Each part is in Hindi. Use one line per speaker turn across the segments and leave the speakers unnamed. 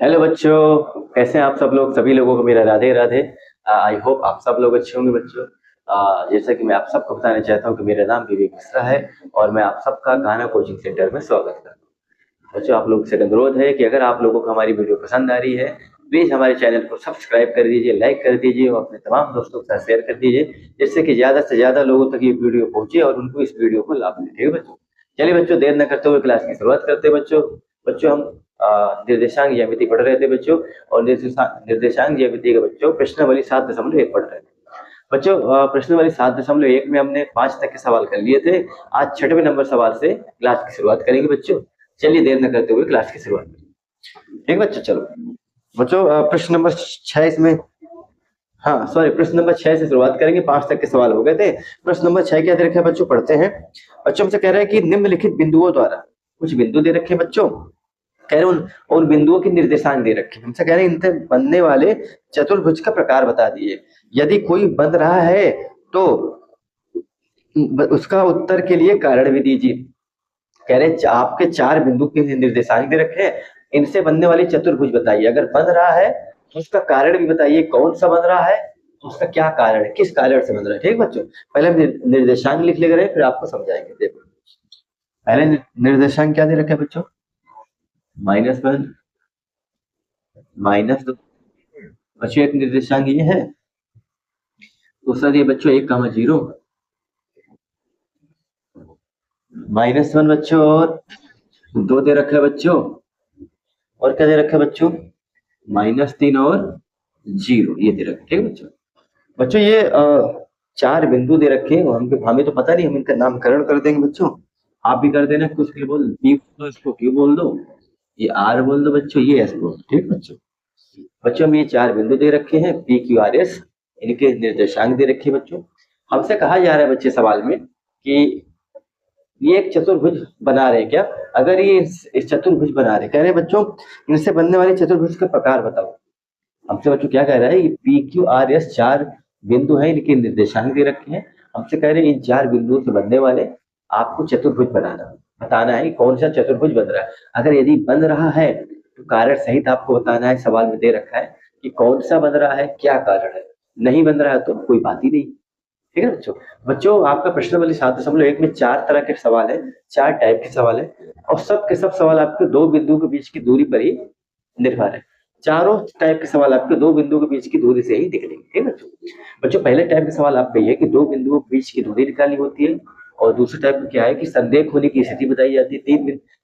हेलो बच्चों, कैसे हैं आप सब लोग? सभी लोगों को मेरा राधे राधे। आई होप आप सब लोग अच्छे होंगे बच्चों। जैसा कि मैं आप सबको बताना चाहता हूँ कि मेरा नाम विवेक मिश्रा है और मैं आप सबका गाना कोचिंग सेंटर में स्वागत करता हूँ। बच्चों, आप लोगों से अनुरोध है कि अगर आप लोगों को हमारी वीडियो पसंद आ रही है, प्लीज हमारे चैनल को सब्सक्राइब कर दीजिए, लाइक कर दीजिए और अपने तमाम दोस्तों के साथ शेयर कर दीजिए, जिससे कि ज्यादा से ज्यादा लोगों तक ये वीडियो पहुंचे और उनको इस वीडियो को लाभ मिले। ठीक है बच्चों? चलिए बच्चों, देर न करते हुए क्लास की शुरुआत करते हैं बच्चों। बच्चों, हम निर्देशांक ज्यामिति पढ़ रहे थे बच्चों, और निर्देशांक ज्यामिति के बच्चों प्रश्नावली 7.1 पढ़ रहे थे बच्चों। प्रश्नावली 7.1 में हमने 5 तक के सवाल कर लिए थे। आज 6वें नंबर सवाल से क्लास की शुरुआत करेंगे बच्चों। चलिए देर न करते हुए क्लास की शुरुआत करें। ठीक बच्चों, चलो बच्चों, प्रश्न नंबर 6 इसमें, हाँ सॉरी, प्रश्न नंबर 6 से शुरुआत करेंगे। 5 तक के सवाल हो गए थे। प्रश्न नंबर 6 क्या दे रखा है बच्चों, पढ़ते हैं। बच्चों हमसे कह रहे हैं कि निम्नलिखित बिंदुओं द्वारा, कुछ बिंदु दे रखे हैं बच्चों, कह रहे उन बिंदुओं के निर्देशांक दे रखे हैं। हमसे कह रहे हैं इनसे बनने वाले चतुर्भुज का प्रकार बता दिए। यदि कोई बन रहा है तो उसका उत्तर के लिए कारण भी दीजिए। कह रहे हैं आपके 4 बिंदु के निर्देशांक दे रखे हैं, इनसे बनने वाली चतुर्भुज बताइए। अगर बन रहा है तो उसका कारण भी बताइए, कौन सा बन रहा है, उसका क्या कारण है, किस कारण से बन रहा है। ठीक बच्चों, पहले हम निर्देशांक लिख ले रहे हैं, फिर आपको समझाएंगे। देखो, पहले निर्देशांक क्या दे रखे हैं बच्चों, -1, -2। बच्चों एक निर्देशांक ये है, दूसरा दिए बच्चों 1,0, -1 बच्चों, और 2 दे रखा है बच्चों, और क्या दे रखा है बच्चों, -3 और 0, ये दे रखे। ठीक है बच्चों। बच्चों ये 4 बिंदु दे रखे हैं, हमें तो पता नहीं, हम इनका नामकरण कर देंगे बच्चों। आप भी कर देना, कुछ के बोल पी बोल दो, इसको क्यू बोल दो, ये आर बोल दो बच्चों, ये एस बोल दो। ठीक बच्चों। बच्चों हम ये 4 बिंदु दे रखे हैं, पी क्यू आर एस, इनके निर्देशांक दे रखे हैं बच्चों। हमसे कहा जा रहा है बच्चे सवाल में कि ये एक चतुर्भुज बना रहे हैं क्या। अगर ये इस चतुर्भुज बना रहे, कह रहे हैं बच्चों इनसे बनने वाले चतुर्भुज का प्रकार बताओ। हमसे बच्चों क्या कह रहा है, ये पी क्यू आर एस 4 बिंदु है, इनके निर्देशांक दे रखे हैं। हमसे कह रहे हैं इन 4 बिंदुओं से बनने वाले आपको चतुर्भुज बताना है कौन सा चतुर्भुज बन रहा है। अगर यदि बन रहा है तो कारण सहित आपको बताना है, सवाल में दे रखा है कि कौन सा बन रहा है, क्या कारण है। नहीं बन रहा है तो कोई बात ही नहीं। ठीक है बच्चों। बच्चों आपका प्रश्नावली 7.1 में 4 तरह के सवाल है, 4 टाइप के सवाल है, और सब के सब सवाल आपके 2 बिंदुओं के बीच की दूरी पर ही निर्भर है। चारों टाइप के सवाल आपके 2 बिंदुओं के बीच की दूरी से ही निकलेंगे। ठीक है बच्चों। बच्चों पहले टाइप के सवाल आपका ये है कि 2 बिंदुओं के बीच की दूरी निकालनी होती है, और दूसरे टाइप में क्या है कि संदेह होने की स्थिति बताई जाती है।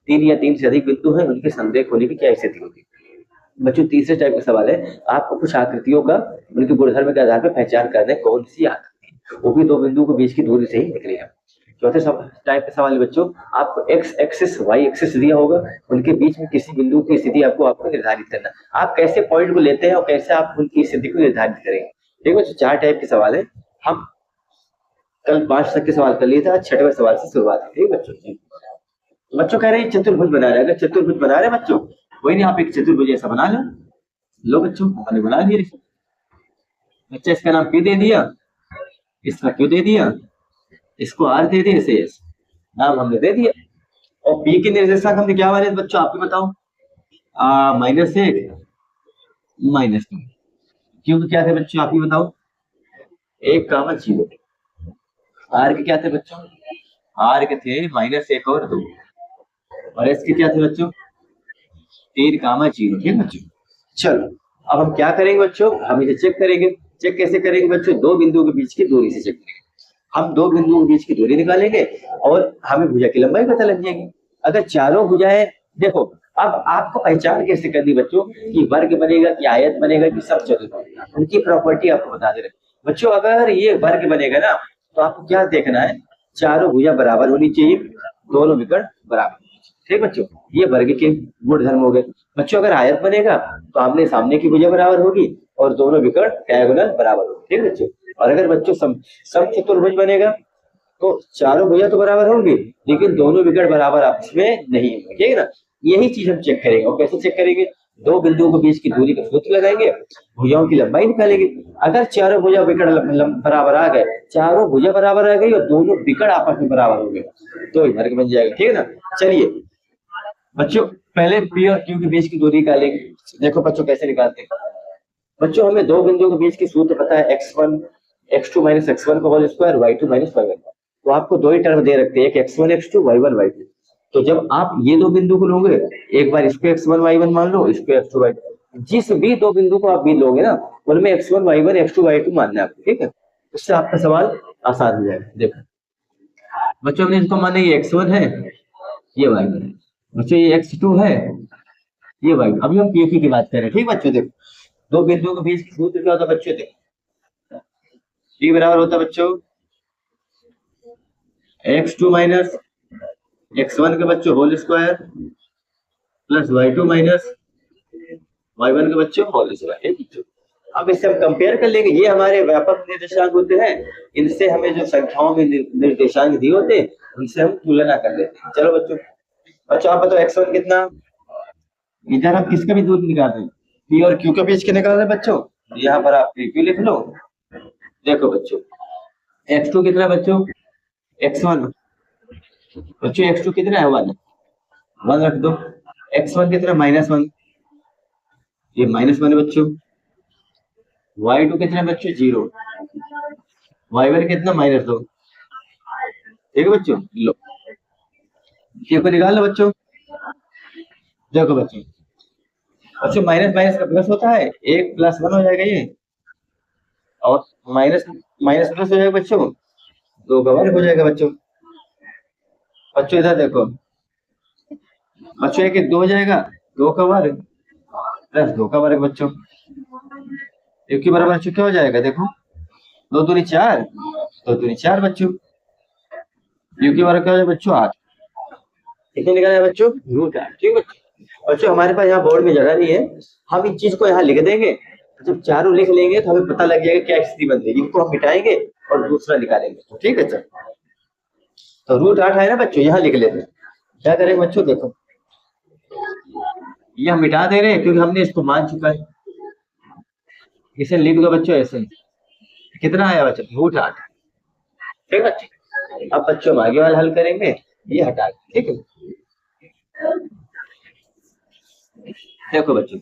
3 या 3 से अधिक बिंदु हैं, उनके संदेह होने की क्या स्थिति होती है। बच्चों तीसरे टाइप का सवाल है, आपको कुछ आकृतियों का उनके गुणधर्म के आधार पर पहचान करना है, कौन सी आकृति है, वो भी 2 बिंदुओं के बीच की दूरी से ही निकलेगा। चौथे टाइप का सवाल है बच्चों, आपको एक्स एक्सिस वाई एक्सिस दिया होगा, उनके बीच में किसी बिंदु की स्थिति आपको निर्धारित करना। आप कैसे पॉइंट को लेते हैं और कैसे आप उनकी स्थिति को निर्धारित करेंगे। ठीक है बच्चों, 4 टाइप के सवाल है। हम कल 5 तक के सवाल कर लिए थे, आज 6वें सवाल से शुरुआत है। ठीक है बच्चों। बच्चों कह रहे हैं चतुर्भुज बना रहे हैं, अगर चतुर्भुज बना रहे हैं बच्चों, कोई नहीं, आप एक चतुर्भुज ऐसा बना लो बच्चों, हमने बना दिया। बच्चा इसका नाम क्यों दे दिया, इसका क्यों दे दिया, इसको आर दे दिया, इसे एस नाम हमने दे दिया। और पी के निर्देशांक हमने क्या माने बच्चों, आप ही बताओ। -1 -2, क्योंकि क्या थे बच्चों, आप ही बताओ। 1,0। आर के क्या थे बच्चों, आर के थे -1 और 2, और एस के क्या थे बच्चों, 3,0। ठीक बच्चों। चलो अब हम क्या करेंगे बच्चों, हम इसे चेक करेंगे। चेक कैसे करेंगे बच्चों, 2 बिंदुओं के बीच की दूरी से चेक करेंगे। हम 2 बिंदुओं के बीच की दूरी निकालेंगे और हमें भुजा की लंबाई पता लग जाएगी। अगर चारों भुजाएं, देखो अब आपको पहचान कैसे करनी बच्चों कि वर्ग बनेगा कि आयत बनेगा कि सब चतुर्भुज, उनकी प्रॉपर्टी आपको बता दे रहे बच्चों। अगर ये वर्ग बनेगा ना तो आपको क्या देखना है, चारों भुजा बराबर होनी चाहिए, दोनों विकर्ण बराबर। ठीक बच्चों, ये वर्ग के गुण धर्म हो गए। बच्चों अगर आयत बनेगा तो आमने सामने की भुजा बराबर होगी और दोनों विकर्ण डायगोनल बराबर होगी। ठीक बच्चों। और अगर बच्चों सम चतुर्भुज बनेगा तो चारों भुजा तो बराबर होंगी लेकिन दोनों विकर्ण बराबर आपस में नहीं होंगे। ठीक है ना, यही चीज हम चेक करेंगे। और कैसे चेक करेंगे, 2 बिंदुओं के बीच की दूरी का सूत्र लगाएंगे, भुजाओं की लंबाई निकालेंगे। अगर चारों भुजा विकर्ण बराबर आ गए, चारों भुजा बराबर आ गई और दोनों विकर्ण आपस में बराबर हो गए, तो वर्ग बन जाएगा। ठीक है ना। चलिए बच्चों पहले पी और क्यू के बीच की दूरी निकालेंगे। देखो बच्चों कैसे निकालते हैं। बच्चों हमें दो बिंदुओं के बीच की सूत्र पता है, x1 x2 माइनस x1 का whole square y2 minus y1। तो आपको दो ही टर्म दे रखते हैं, एक x1 x2 y1 y2। तो जब आप ये दो बिंदु को लोगे, एक बार इसको x1 y1 मान लो, इसको x2 y2, जिस भी दो बिंदु को आप भी लोगे ना उनमें x1 y1 x2 y2 मानना है आपको, ठीक है। इससे आपका सवाल आसान हो जाएगा। देखो बच्चों हमने इसको माना ये x1 है, ये y1 है। बच्चों ये x2 है, ये y2। अभी हम PQ की बात कर रहे हैं, ठीक बच्चों। देखो दो बिंदुओं के बीच की सूत्र क्या होता है बच्चों? देखो P बराबर होता है बच्चों x2 माइनस x1 के बच्चों whole square plus y2 minus y1 के बच्चों होल स्क्वायर। अब इससे हम कंपेयर कर लेंगे, ये हमारे व्यापक निर्देशांक होते हैं, इनसे हमें जो संख्याओं में निर्देशांक दिए होते हैं उनसे हम तुलना कर लेते हैं। चलो बच्चों, अच्छा आप बताओ x1 कितना? इधर हम किसका भी दूर निकाल रहे हैं, P और Q के बीच के निकाल रहे हैं बच्चों। यहाँ पर आप PQ लिख लो। देखो बच्चों x2 कितना बच्चों? x1 बच्चों x2 कितना है? 1 रख दो। x1 कितना? -1, ये -1 है बच्चों। y2 कितना बच्चों? 0। y1 कितना? -2। ठीक है बच्चों, लो ये को निकाल लो बच्चों। देखो बच्चों, बच्चों माइनस माइनस का प्लस होता है, 1 + 1 हो जाएगा ये, और माइनस माइनस प्लस हो जाएगा बच्चों, 2 का वर्ग हो जाएगा बच्चों। बच्चों इधर देखो बच्चों, 1 1 2 हो जाएगा, 2 का वर्ग प्लस 2 का वर्ग बच्चों, एक के बराबर बच्चों क्या हो जाएगा? देखो 2 दूनी 4, 2 दूनी 4 बच्चों, यू के वर्ग क्या हो जाएगा बच्चों? 8। कितने निकला है बच्चों? √8। ठीक बच्चों। बच्चों हमारे पास यहाँ बोर्ड में जगह नहीं है, हम इन चीज को यहाँ लिख देंगे। जब चारों लिख लेंगे तो हमें पता लग जाएगा क्या स्थिति बनती है। इनको हम मिटाएंगे और दूसरा निकालेंगे, ठीक है। चल तो √8 है ना बच्चों, यहाँ लिख लेते हैं। क्या करेंगे बच्चों? देखो ये हम मिटा दे रहे हैं क्योंकि हमने इसको मान चुका है। इसे लिख दो बच्चों ऐसे। कितना आया बच्चों? √8। ठीक है बच्चों। अब बच्चों हम आगे वाला हल करेंगे, ये हटा के, ठीक है। देखो बच्चों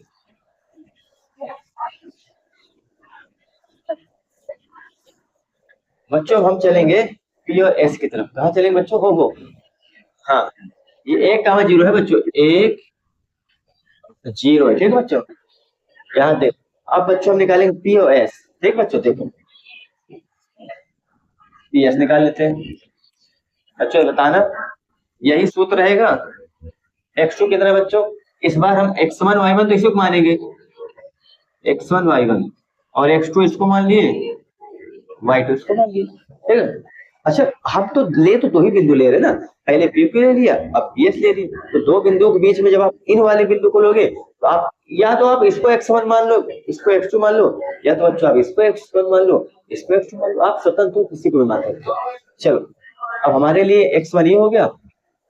बच्चों हम चलेंगे P और S की तरफ। कहाँ चलेंगे बच्चों? हो हाँ, ये 1 कहाँ 0 है बच्चों? 1 0 है, ठीक है बच्चों। यहाँ देखो अब बच्चों हम निकालेंगे P और S। ठीक बच्चों, देखो P S निकाल लेते हैं। बच्चों बताना यही सूत्र रहेगा। x2 कितना बच्चों? इस बार हम x1 y1 तो इसको मानेंगे, x1 y1, और x2 इसको मान लिए, y2 इसको मान लिए, ठीक है। अच्छा हम तो ले तो दो ही बिंदु ले रहे हैं ना, पहले PQ ले लिया, अब PS ले लिया। तो दो बिंदुओं के बीच में जब आप इन वाले बिंदु को लोगे तो आप या तो आप इसको x1 मान लो, इसको x2 मान लो, या तो बच्चों आप इसको x1 मान लो, इसको x2 मान लो। आप स्वतंत्र किसी को भी मान सकते हो। चलो अब हमारे लिए x1 ये हो गया,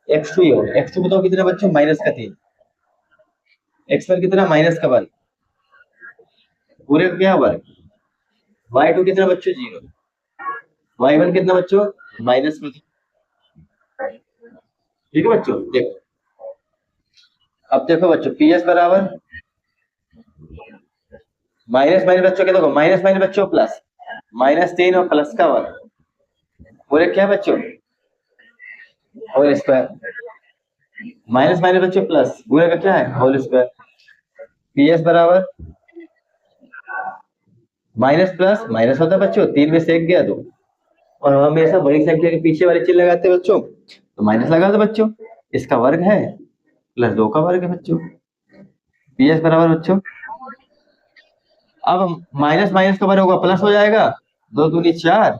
x2 ये हो गया। x2 बताओ कितना बच्चों? -3। x1 कितना? -1 पूरे का क्या वर्ग। y2 कितना बच्चों? 0। y1 कितना बच्चों? -1। ठीक है बच्चों। देखो अब देखो बच्चों PS बराबर माइनस माइनस बच्चों क्या? देखो माइनस माइनस बच्चों प्लस, -3 और प्लस का वर्ग पूरे क्या बच्चों? Whole square. माइनस माइनस बच्चों प्लस, पूरे का क्या है? Whole square. PS बराबर माइनस प्लस माइनस होता है बच्चों, 3 में से 1 गया 2, और हम हमेशा बड़ी संख्या के पीछे वाले चिन्ह लगाते हैं बच्चों, तो माइनस लगा दो बच्चों। इसका वर्ग है प्लस 2 का वर्ग है बच्चों। PS बराबर बच्चों, अब माइनस माइनस का वर्ग होगा प्लस हो जाएगा, 2 दूनी 4,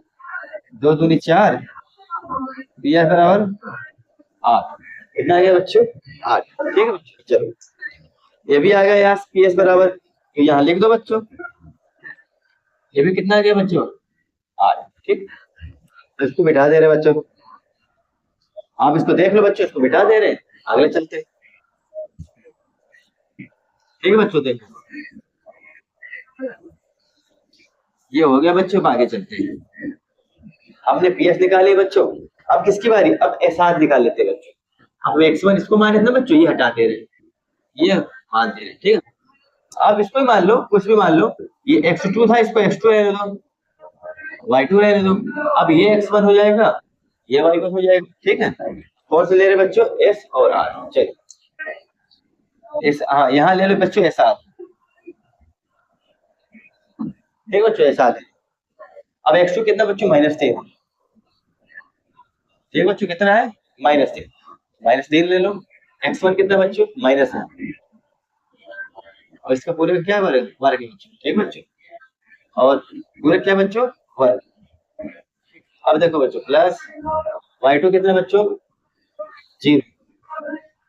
2 दूनी 4, PS बराबर 8। कितना आ गया बच्चों? 8। ठीक है बच्चों। चलो ये भी आ गया यहाँ PS बराबर, तो यहाँ लिख दो बच्चों। ये भी कितना आ गया बच्चों? 8। ठीक, तो इसको मिटा दे रहे बच्चों। आप इसको देख लो बच्चों, इसको मिटा दे रहे हैं, अगले चलते। ठीक है बच्चों, देखो ये हो गया बच्चों। आगे चलते हैं। हमने PS निकाली बच्चों, अब किसकी बारी? अब S8 निकाल लेते हैं बच्चों। अब x1 इसको माइनस ना बच्चों, ये हटा दे रहे, ये मान दे रहे, ठीक है। अब इसको ही मान लो, कुछ भी मान लो, ये x2 था, इसको x2 रहने दो, y2 रहने दो। अब ये x1 हो जाएगा, ये y1 हो जाएगा, ठीक है। कौन से ले रहे बच्चों, s और r, चलिए इस, हाँ यहाँ ले लो बच्चों ऐसा, ठीक बच्चों ऐसा ले। अब x2 कितना बच्चों, -3, ठीक बच्चों कितना है, -3, -3 ले लो। x1 कितना बच्चों, माइनस है, और इसका पूरे का क्या वर्ग, वर्ग है बच्चों, ठीक बच्चों। और पूरे क्या बच्चों, वर्ग। अब देखो बच्चों प्लस y2 कितना बच्चों, 0,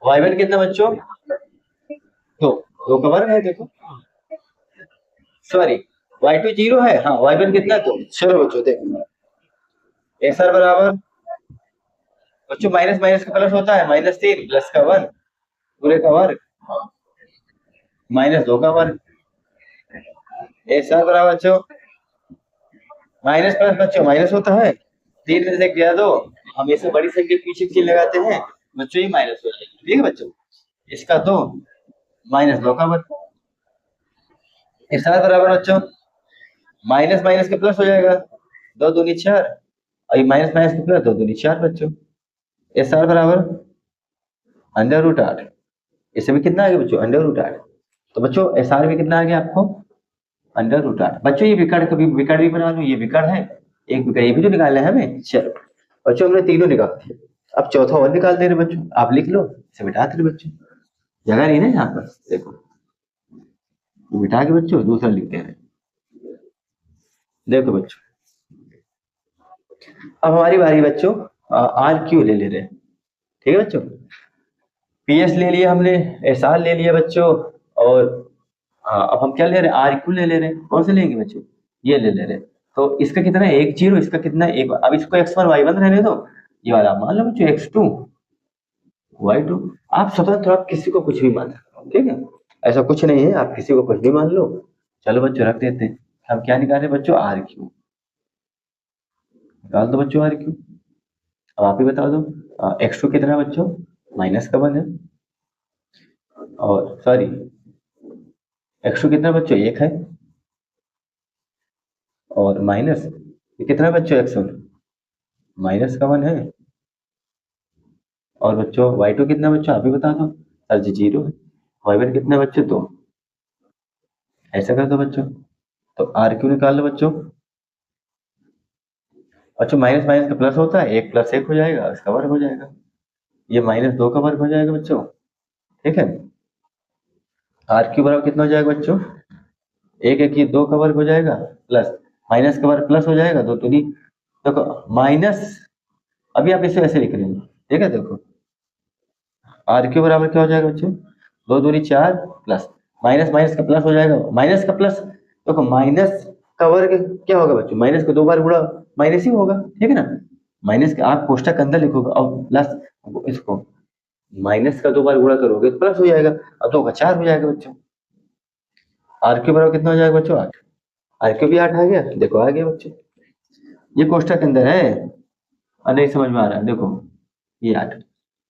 y1 कितना बच्चों, 2, 2 का वर्ग है देखो, सॉरी y2 0 है, हाँ y1 कितना 2। चलो बच्चों देखो SR बराबर बच्चों माइनस माइनस का प्लस होता है, -3 प्लस का 1 पूरे का वर्ग -2 का वर्ग। SR बराबर बच्चों माइनस प्लस बच्चों माइनस होता है, 3 में से गया 2, हमेशा बड़ी संख्या के पीछे चिन्ह लगाते हैं बच्चों, ये माइनस हो जाएगी, ठीक है बच्चों। इसका 2 -2 का वर्ग। SR बराबर बच्चों माइनस माइनस का प्लस हो जाएगा, 2 दूनी 4, और ये माइनस माइनस का प्लस 2 दूनी 4 बच्चों। SR बराबर √8, इसमें कितना आ गया बच्चों, √8। तो बच्चों SR में कितना आ गया आपको, √8। बच्चों ये विकर्ण, कभी विकर्ण भी बना लो, ये विकर्ण है, एक विकर्ण ये भी तो निकालना है हमें। चलो बच्चों हमने तीनों निकाल दिए, अब चौथा और निकाल दे रहे बच्चों, आप लिख लो, इसे मिटा दे बच्चों, जगह नहीं ना यहाँ पर, देखो मिटा के बच्चों दूसरा लिखते हैं। देखो बच्चों अब हमारी बारी बच्चों, RQ ले रहे हैं, ठीक है बच्चों। PS ले लिया हमने, SR ले लिया बच्चों, और अब हम क्या ले रहे हैं, RQ ले रहे हैं। कौन से लेंगे बच्चों, ये ले रहे हैं। तो इसका कितना है, 1 0, इसका कितना है 1। अब इसको x1 y1 रहने दो, ये वाला मान लो बच्चों x2 y2। आप स्वतंत्र, आप किसी को कुछ भी मान सकते हो, ठीक है, ऐसा कुछ नहीं है, आप किसी को कुछ भी मान लो। चलो बच्चों रख देते हैं, हम क्या निकाल रहे हैं बच्चों, RQ निकाल दो बच्चों, RQ। अब आप ही बता दो, x2 कितना है बच्चों, -1 है, और सॉरी x2 कितना बच्चों 1 है, और माइनस ये कितना बच्चों x1 -1 है, और बच्चों y2 कितना बच्चों आप भी बता दो, सर जी 0 है, y1 कितना बच्चों 2। ऐसा कर दो बच्चों, तो RQ निकाल लो बच्चों। बच्चों माइनस माइनस का प्लस होता है, 1 + 1 हो जाएगा, इसका वर्ग हो जाएगा, ये -2 का वर्ग हो जाएगा बच्चों, ठीक है। RQ बराबर कितना हो जाएगा बच्चों, 1 1 ये 2 का वर्ग हो जाएगा, प्लस माइनस का वर्ग प्लस हो जाएगा, 2 दूनी देखो माइनस, अभी आप इसे ऐसे लिख रहे हैं, ठीक है। देखो RQ बराबर क्या हो जाएगा बच्चों, 2 दूनी 4, प्लस माइनस माइनस का प्लस हो जाएगा, माइनस का प्लस, देखो माइनस का वर्ग क्या होगा बच्चों, माइनस को 2 बार गुणा माइनस ही होगा, ठीक है ना। माइनस का आप कोष्टक अंदर लिखोगे, और प्लस इसको माइनस का 2 बार गुणा करोगे तो प्लस हो जाएगा, अब 2 का 4 हो जाएगा बच्चों। RQ बराबर कितना हो जाएगा बच्चों, 8। RQ भी 8 आ गया, देखो आ गया बच्चों, ये कोष्टक के अंदर है, और नहीं समझ में आ रहा है, देखो ये 8,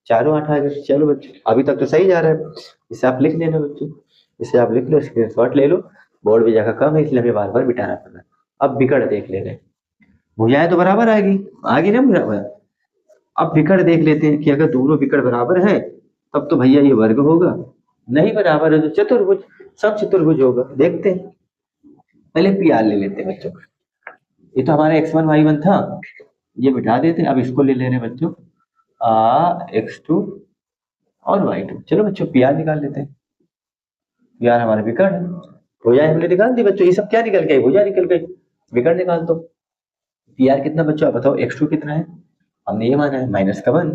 चारों 8 आ गए। चलो बच्चों अभी तक तो सही जा रहा है, इसे आप लिख लेना बच्चों, इसे आप लिख लो, स्क्रीनशॉट ले लो, बोर्ड में जगह कम है इसलिए हमें बार बार बिठाना पड़ रहा है। अब विकर्ण देख ले रहे हैं, भुजाएं तो बराबर आएगी ना बराबर। अब विकर्ण देख लेते हैं कि अगर दोनों विकर्ण बराबर हैं तब तो भैया ये वर्ग होगा, नहीं बराबर है तो चतुर्भुज, सब चतुर्भुज होगा। देखते हैं, पहले PR ले लेते हैं बच्चों, ये तो हमारा x1 y1 था, ये मिटा देते हैं। अब इसको ले रहे हैं बच्चों, x2 और y2। चलो बच्चों PR निकाल लेते हैं, PR हमारा विकर्ण है, भुजाएं हमने निकाल दी बच्चों, ये सब क्या निकल गई, भुजा निकल गई, विकर्ण निकाल दो। PR कितना बच्चों आप बताओ, x2 कितना है, हमने ये माना है -1,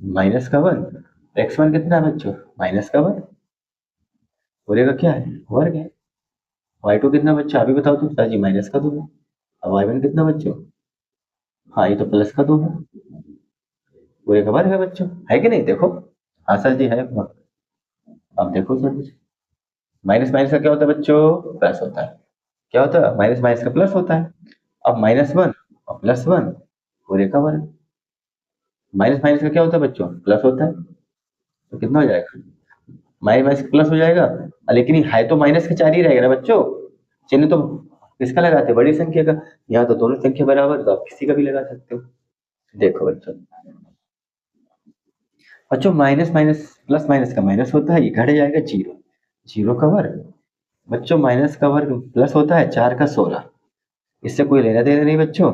-1, x1 कितना है बच्चों, -1, पूरे का क्या है, वर्ग है। y2 कितना बच्चों आप भी बताओ तो, सर जी -2 है। अब y1 कितना बच्चों, हाँ ये तो +2 है, पूरे का वर्ग है बच्चों, है कि नहीं, देखो हाँ सर जी है। अब देखो सर जी, माइनस माइनस का क्या होता है बच्चों, प्लस होता है, क्या होता है, माइनस माइनस का प्लस होता है। अब -1 और +1 पूरे का वर्ग, माइनस माइनस का क्या होता है बच्चों, प्लस होता है। तो कितना हो जाएगा, माइनस माइनस प्लस हो जाएगा। लेकिन है तो माइनस का 4 ही रहेगा ना बच्चों, चिन्ह तो किसका लगाते हैं, बड़ी संख्या का। यहाँ तो दोनों संख्या बराबर, तो आप किसी का भी लगा सकते हो। देखो बच्चों, बच्चों माइनस माइनस प्लस माइनस का माइनस होता है, ये घट जाएगा जीरो, जीरो का वर्ग। बच्चों माइनस का वर्ग प्लस होता है 4 का 16, इससे कोई लेना देना नहीं बच्चों,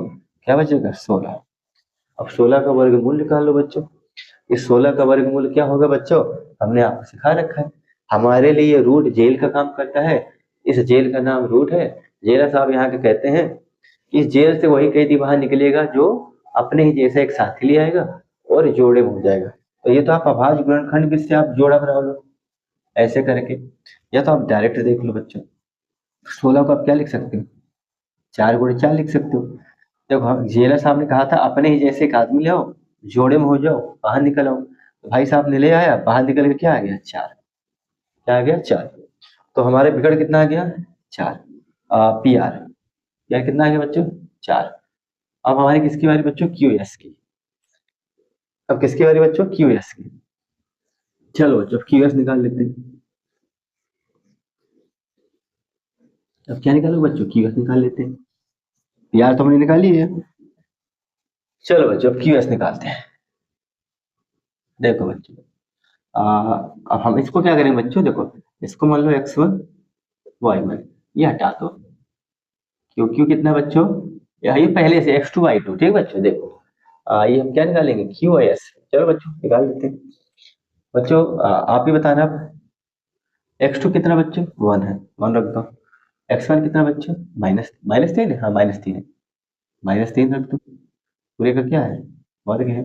क्या बचेगा 16। अब 16 का वर्गमूल निकाल लो बच्चों। इस 16 का वर्गमूल क्या होगा बच्चों, हमने आपको सिखा रखा है। हमारे लिए ये रूट जेल का काम करता है, इस जेल का नाम रूट है। जेलर साहब यहाँ के कहते हैं कि इस जेल से वही कैदी बाहर निकलेगा जो अपने ही जैसे एक साथी ले आएगा और जोड़े में हो जाएगा। तो ये तो आप अभाज्य गुणनखंड से आप जोड़ा बना लो ऐसे करके, या तो आप डायरेक्ट देख लो बच्चों। 16 को आप क्या लिख सकते हो, 4 × 4 लिख सकते हो। देखो जेलर साहब ने कहा था अपने ही जैसे एक आदमी ले आओ, जोड़े में हो जाओ, बाहर निकल आओ। तो भाई साहब ने ले आया, बाहर निकल के क्या आ गया 4, क्या आ गया 4। तो हमारे बिगड़ कितना आ गया 4, पी आर, यार कितना आ गया बच्चों 4। अब हमारी किसकी बारी बच्चों, क्यू एस की। अब किसकी बारी बच्चों, क्यू एस की। चलो बच्चों क्यू एस निकाल लेते हैं। अब क्या निकालो बच्चों, क्यू एस निकाल लेते हैं। पी आर तो हमने निकाल लिया है। चलो बच्चों अब क्यू एस निकालते हैं। देखो बच्चों, अब हम इसको क्या करें बच्चों, देखो इसको मान लो x1 y1, ये हटा दो। क्यू क्यू कितना बच्चों, ये पहले से x2 y2, ठीक है बच्चों। देखो ये हम क्या निकालेंगे, क्यू आई एस। चलो बच्चों निकाल देते हैं। बच्चों आप ही बताना, x2 कितना बच्चों 1 है, 1 रख दो। x1 कितना बच्चों, माइनस माइनस 3 है, हाँ -3 है, -3 रख दो। पूरे का क्या है, वर्ग है।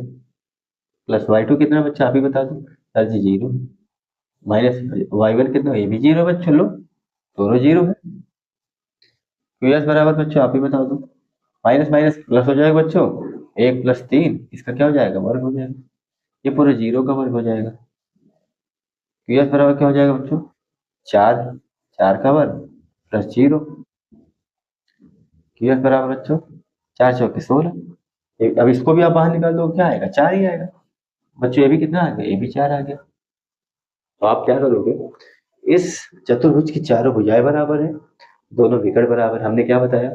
प्लस y2 कितना बच्चा आप ही बता दो, सर जी 0। माइनस y1 कितना, ये भी 0 बच्चों, लो दोनों 0 है। क्यू एस बराबर बच्चों आप ही बता दो। माइनस माइनस प्लस हो जाएगा बच्चों, 1 + 3 इसका क्या हो जाएगा, वर्ग हो जाएगा। ये पूरा 0 का वर्ग हो जाएगा। क्यू एस बराबर क्या हो जाएगा बच्चों, 4, 4 का वर्ग प्लस 0। क्यू एस बराबर बच्चों 4 चौके 16। अब इसको भी आप बाहर निकाल दो, क्या आएगा 4 ही आएगा। बच्चों ये भी कितना आ गया, ये भी 4 आ गया। तो आप क्या करोगे, इस चतुर्भुज की चारों भुजाएं बराबर है, दोनों विकर्ण बराबर। हमने क्या बताया,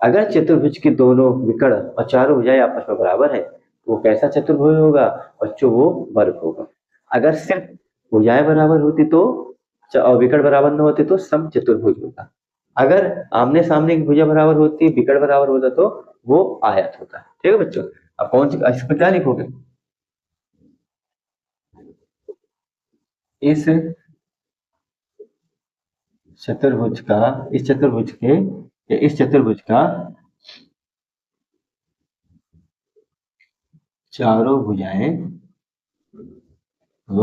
अगर चतुर्भुज के दोनों विकर्ण और चारों भुजाएं आपस में बराबर है तो वो कैसा चतुर्भुज होगा बच्चों, वो वर्ग होगा। अगर सिर्फ भुजाएं बराबर होती तो और विकर्ण बराबर न होते तो सम चतुर्भुज होता। अगर आमने सामने की भुजा बराबर होती, विकर्ण बराबर होता तो वो आयत होता। ठीक है बच्चों। अब कौन सी, इस पर क्या लिखोगे, इस चतुर्भुज का, इस चतुर्भुज के या इस चतुर्भुज का चारों भुजाएं व,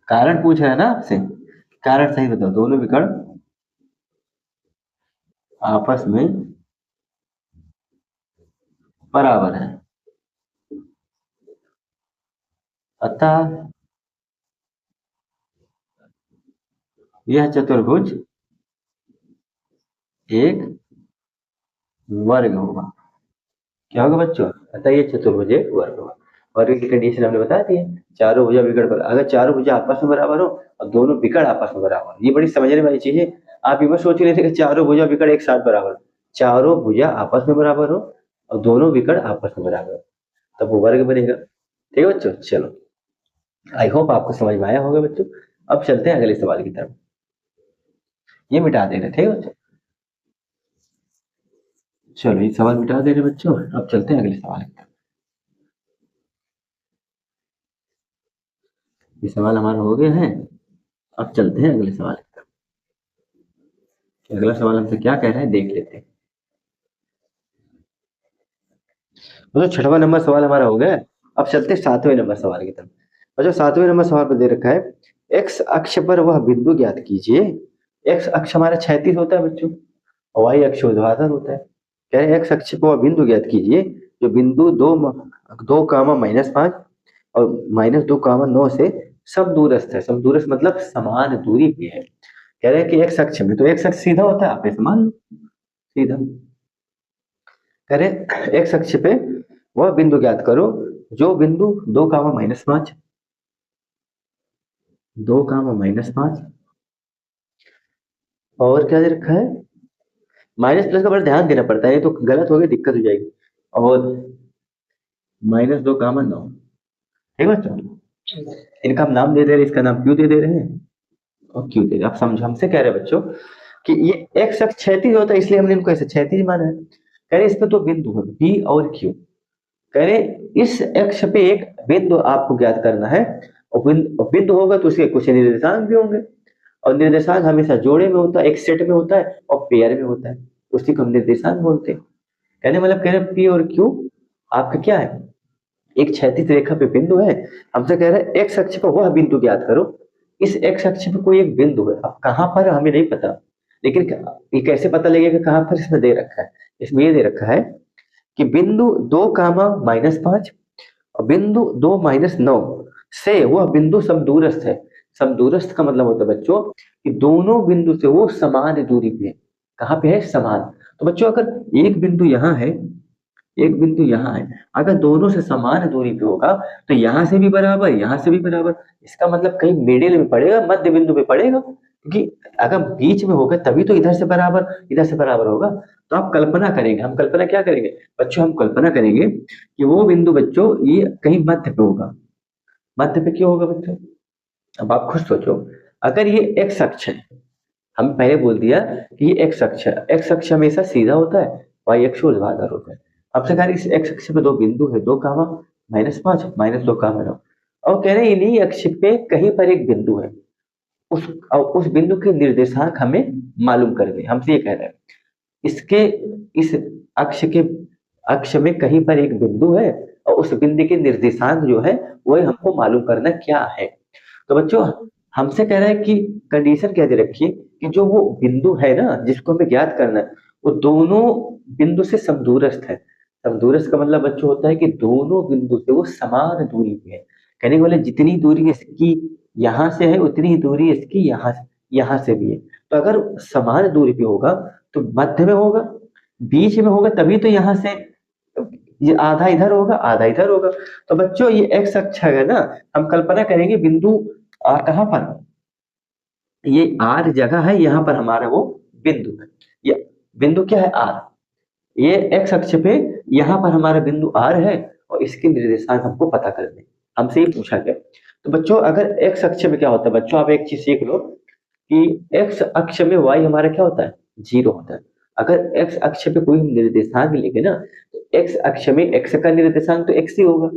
कारण पूछ रहा है ना आपसे, कारण सही बताओ, दोनों विकर्ण आपस में बराबर है, अतः यह चतुर्भुज एक वर्ग होगा। क्या होगा बच्चों, अतः ये चतुर्भुज एक वर्ग होगा। वर्ग की कंडीशन हमने बता दी है, चारों भुजा विकर्ण पर, अगर चारों भुजा आपस में बराबर हो और दोनों विकर्ण आपस में बराबर हो, ये बड़ी समझने वाली चीज है। आप ये मत सोच रहे थे कि चारों भुजा विकर्ण एक साथ बराबर, चारों भुजा आपस में बराबर हो और दोनों विकर्ण आपस में बराबर हो, तब वो वर्ग बनेगा। ठीक है बच्चों, चलो आई होप आपको समझ में आया होगा बच्चों। अब चलते हैं अगले सवाल की तरफ, ये मिटा दे रहे, ठीक है बच्चों। चलो ये सवाल मिटा दे रहे बच्चों, अब चलते हैं अगले सवाल की तरफ। ये सवाल हमारा हो गया है, अब चलते हैं अगले सवाल की तरफ। अगला सवाल हमसे क्या कह रहा है देख लेते हैं। तो 6वां नंबर सवाल हमारा हो गया। अब चलते हैं 7वें नंबर सवाल की तरफ। और जो 7वें नंबर सवाल पर दे रखा है, एक्स अक्ष पर वह बिंदु ज्ञात कीजिए। एक्स अक्ष हमारा क्षैतिज होता है बच्चों, और वाई अक्ष ऊर्ध्वाधर होता है। कह रहे एक्स अक्ष पर वह बिंदु ज्ञात कीजिए जो बिंदु 2, 2, और -2, 9 से समदूरस्थ है। समदूरस्थ मतलब समान दूरी पे है। कह रहे हैं कि एक्स अक्ष में, तो एक्स अक्ष सीधा होता है, आप ऐसे मान लो सीधा। कह रहे एक्स अक्ष पे वह बिंदु ज्ञात करो जो बिंदु 2, -5 और क्या दे रखा है, माइनस प्लस का बड़ा ध्यान देना पड़ता है, ये तो गलत हो गया दिक्कत हो जाएगी। और -2, 9, ठीक है बच्चों, इनका हम नाम दे दे रहे हैं, इसका नाम क्यों दे दे रहे हैं और क्यों दे रहे हैं आप समझो। हमसे कह रहे हैं बच्चों कि ये एक्स अक्ष क्षैतिज होता है इसलिए हमने इनको ऐसे क्षैतिज माना है। कह रहे इसमें 2 बिंदु है बी और क्यू। कह रहे इस अक्ष पे एक बिंदु आपको ज्ञात करना है, और बिंदु होगा तो उसके कुछ निर्देशांक भी होंगे, और निर्देशांक हमेशा जोड़े में होता है, एक सेट में होता है और पेयर में होता है, उसी को हम निर्देशांक बोलते हैं। कहने मतलब कह रहे पी और क्यू आपका क्या है, एक क्षैतिज रेखा पे बिंदु है। हमसे कह रहे हैं एक्स अक्ष पर वह बिंदु ज्ञात करो। इस एक्स अक्ष पे कोई एक बिंदु है, अब कहां पर हमें नहीं पता, लेकिन ये कैसे पता लगेगा कहां पर, इसमें दे रखा है, इसमें ये दे रखा है कि बिंदु 2, -5 और बिंदु 2, -9 से वह बिंदु समदूरस्थ है। समदूरस्थ का मतलब होता है बच्चों कि दोनों बिंदु से वो समान दूरी पे है। कहाँ पे है, समान। तो बच्चों अगर एक बिंदु यहाँ है, एक बिंदु यहाँ है, अगर दोनों से समान दूरी पे होगा तो यहाँ से भी बराबर, यहाँ से भी बराबर, इसका मतलब कहीं मिडिल में पड़ेगा, मध्य बिंदु पे पड़ेगा, क्योंकि अगर बीच में होगा तभी तो इधर से बराबर होगा। तो आप कल्पना करेंगे, हम कल्पना क्या करेंगे बच्चों, हम कल्पना करेंगे कि वो बिंदु बच्चों ये कहीं मध्य पे होगा। मध्य पे क्यों होगा बच्चों, अब आप खुद सोचो। अगर ये एक्स अक्ष है, हम पहले बोल दिया कि ये एक्स अक्ष है, एक्स अक्ष हमेशा सीधा होता है, वाई अक्ष ऊर्ध्वाधर होता है। अब से कह रहे इस एक्स अक्ष पे 2 बिंदु है, 2, -5 -2, और कह रहे हैं इन्हीं अक्ष पे कहीं पर एक बिंदु है, उस बिंदु के निर्देशांक हमें मालूम करने, हमसे ये कह रहे हैं इसके इस अक्ष के अक्ष में कहीं पर एक बिंदु है, और उस बिंदु के निर्देशांक जो है वही हमको मालूम करना क्या है। तो बच्चों हमसे कह रहा है कि कंडीशन क्या दे रखी है कि जो वो बिंदु है ना जिसको हमें ज्ञात करना है, वो दोनों बिंदु से समदूरस्थ है। समदूरस्थ का मतलब बच्चों होता है कि दोनों बिंदु से वो समान दूरी पे है। कहने वाले जितनी दूरी इसकी यहाँ से है उतनी ही दूरी इसकी यहाँ से भी है। तो अगर समान दूरी पे होगा तो मध्य में होगा, बीच में होगा, तभी तो यहाँ से ये आधा इधर होगा आधा इधर होगा। तो बच्चों ये एक्स अक्ष है ना, हम कल्पना करेंगे बिंदु कहाँ पर, ये आर जगह है, यहाँ पर हमारा वो बिंदु है। ये बिंदु क्या है, आर। ये एक्स अक्ष पे यहाँ पर हमारा बिंदु आर है, और इसके निर्देशांक हमको पता करने, हमसे ये पूछा गया। तो बच्चों अगर एक्स अक्ष में क्या होता है बच्चों, आप एक चीज सीख लो कि एक्स अक्ष में वाई हमारा क्या होता है, 0 होता है। अगर एक्स अक्ष पे कोई हम निर्देशांक लेंगे ना, तो एक्स अक्ष में एक्स का निर्देशांक तो एक्स ही होगा,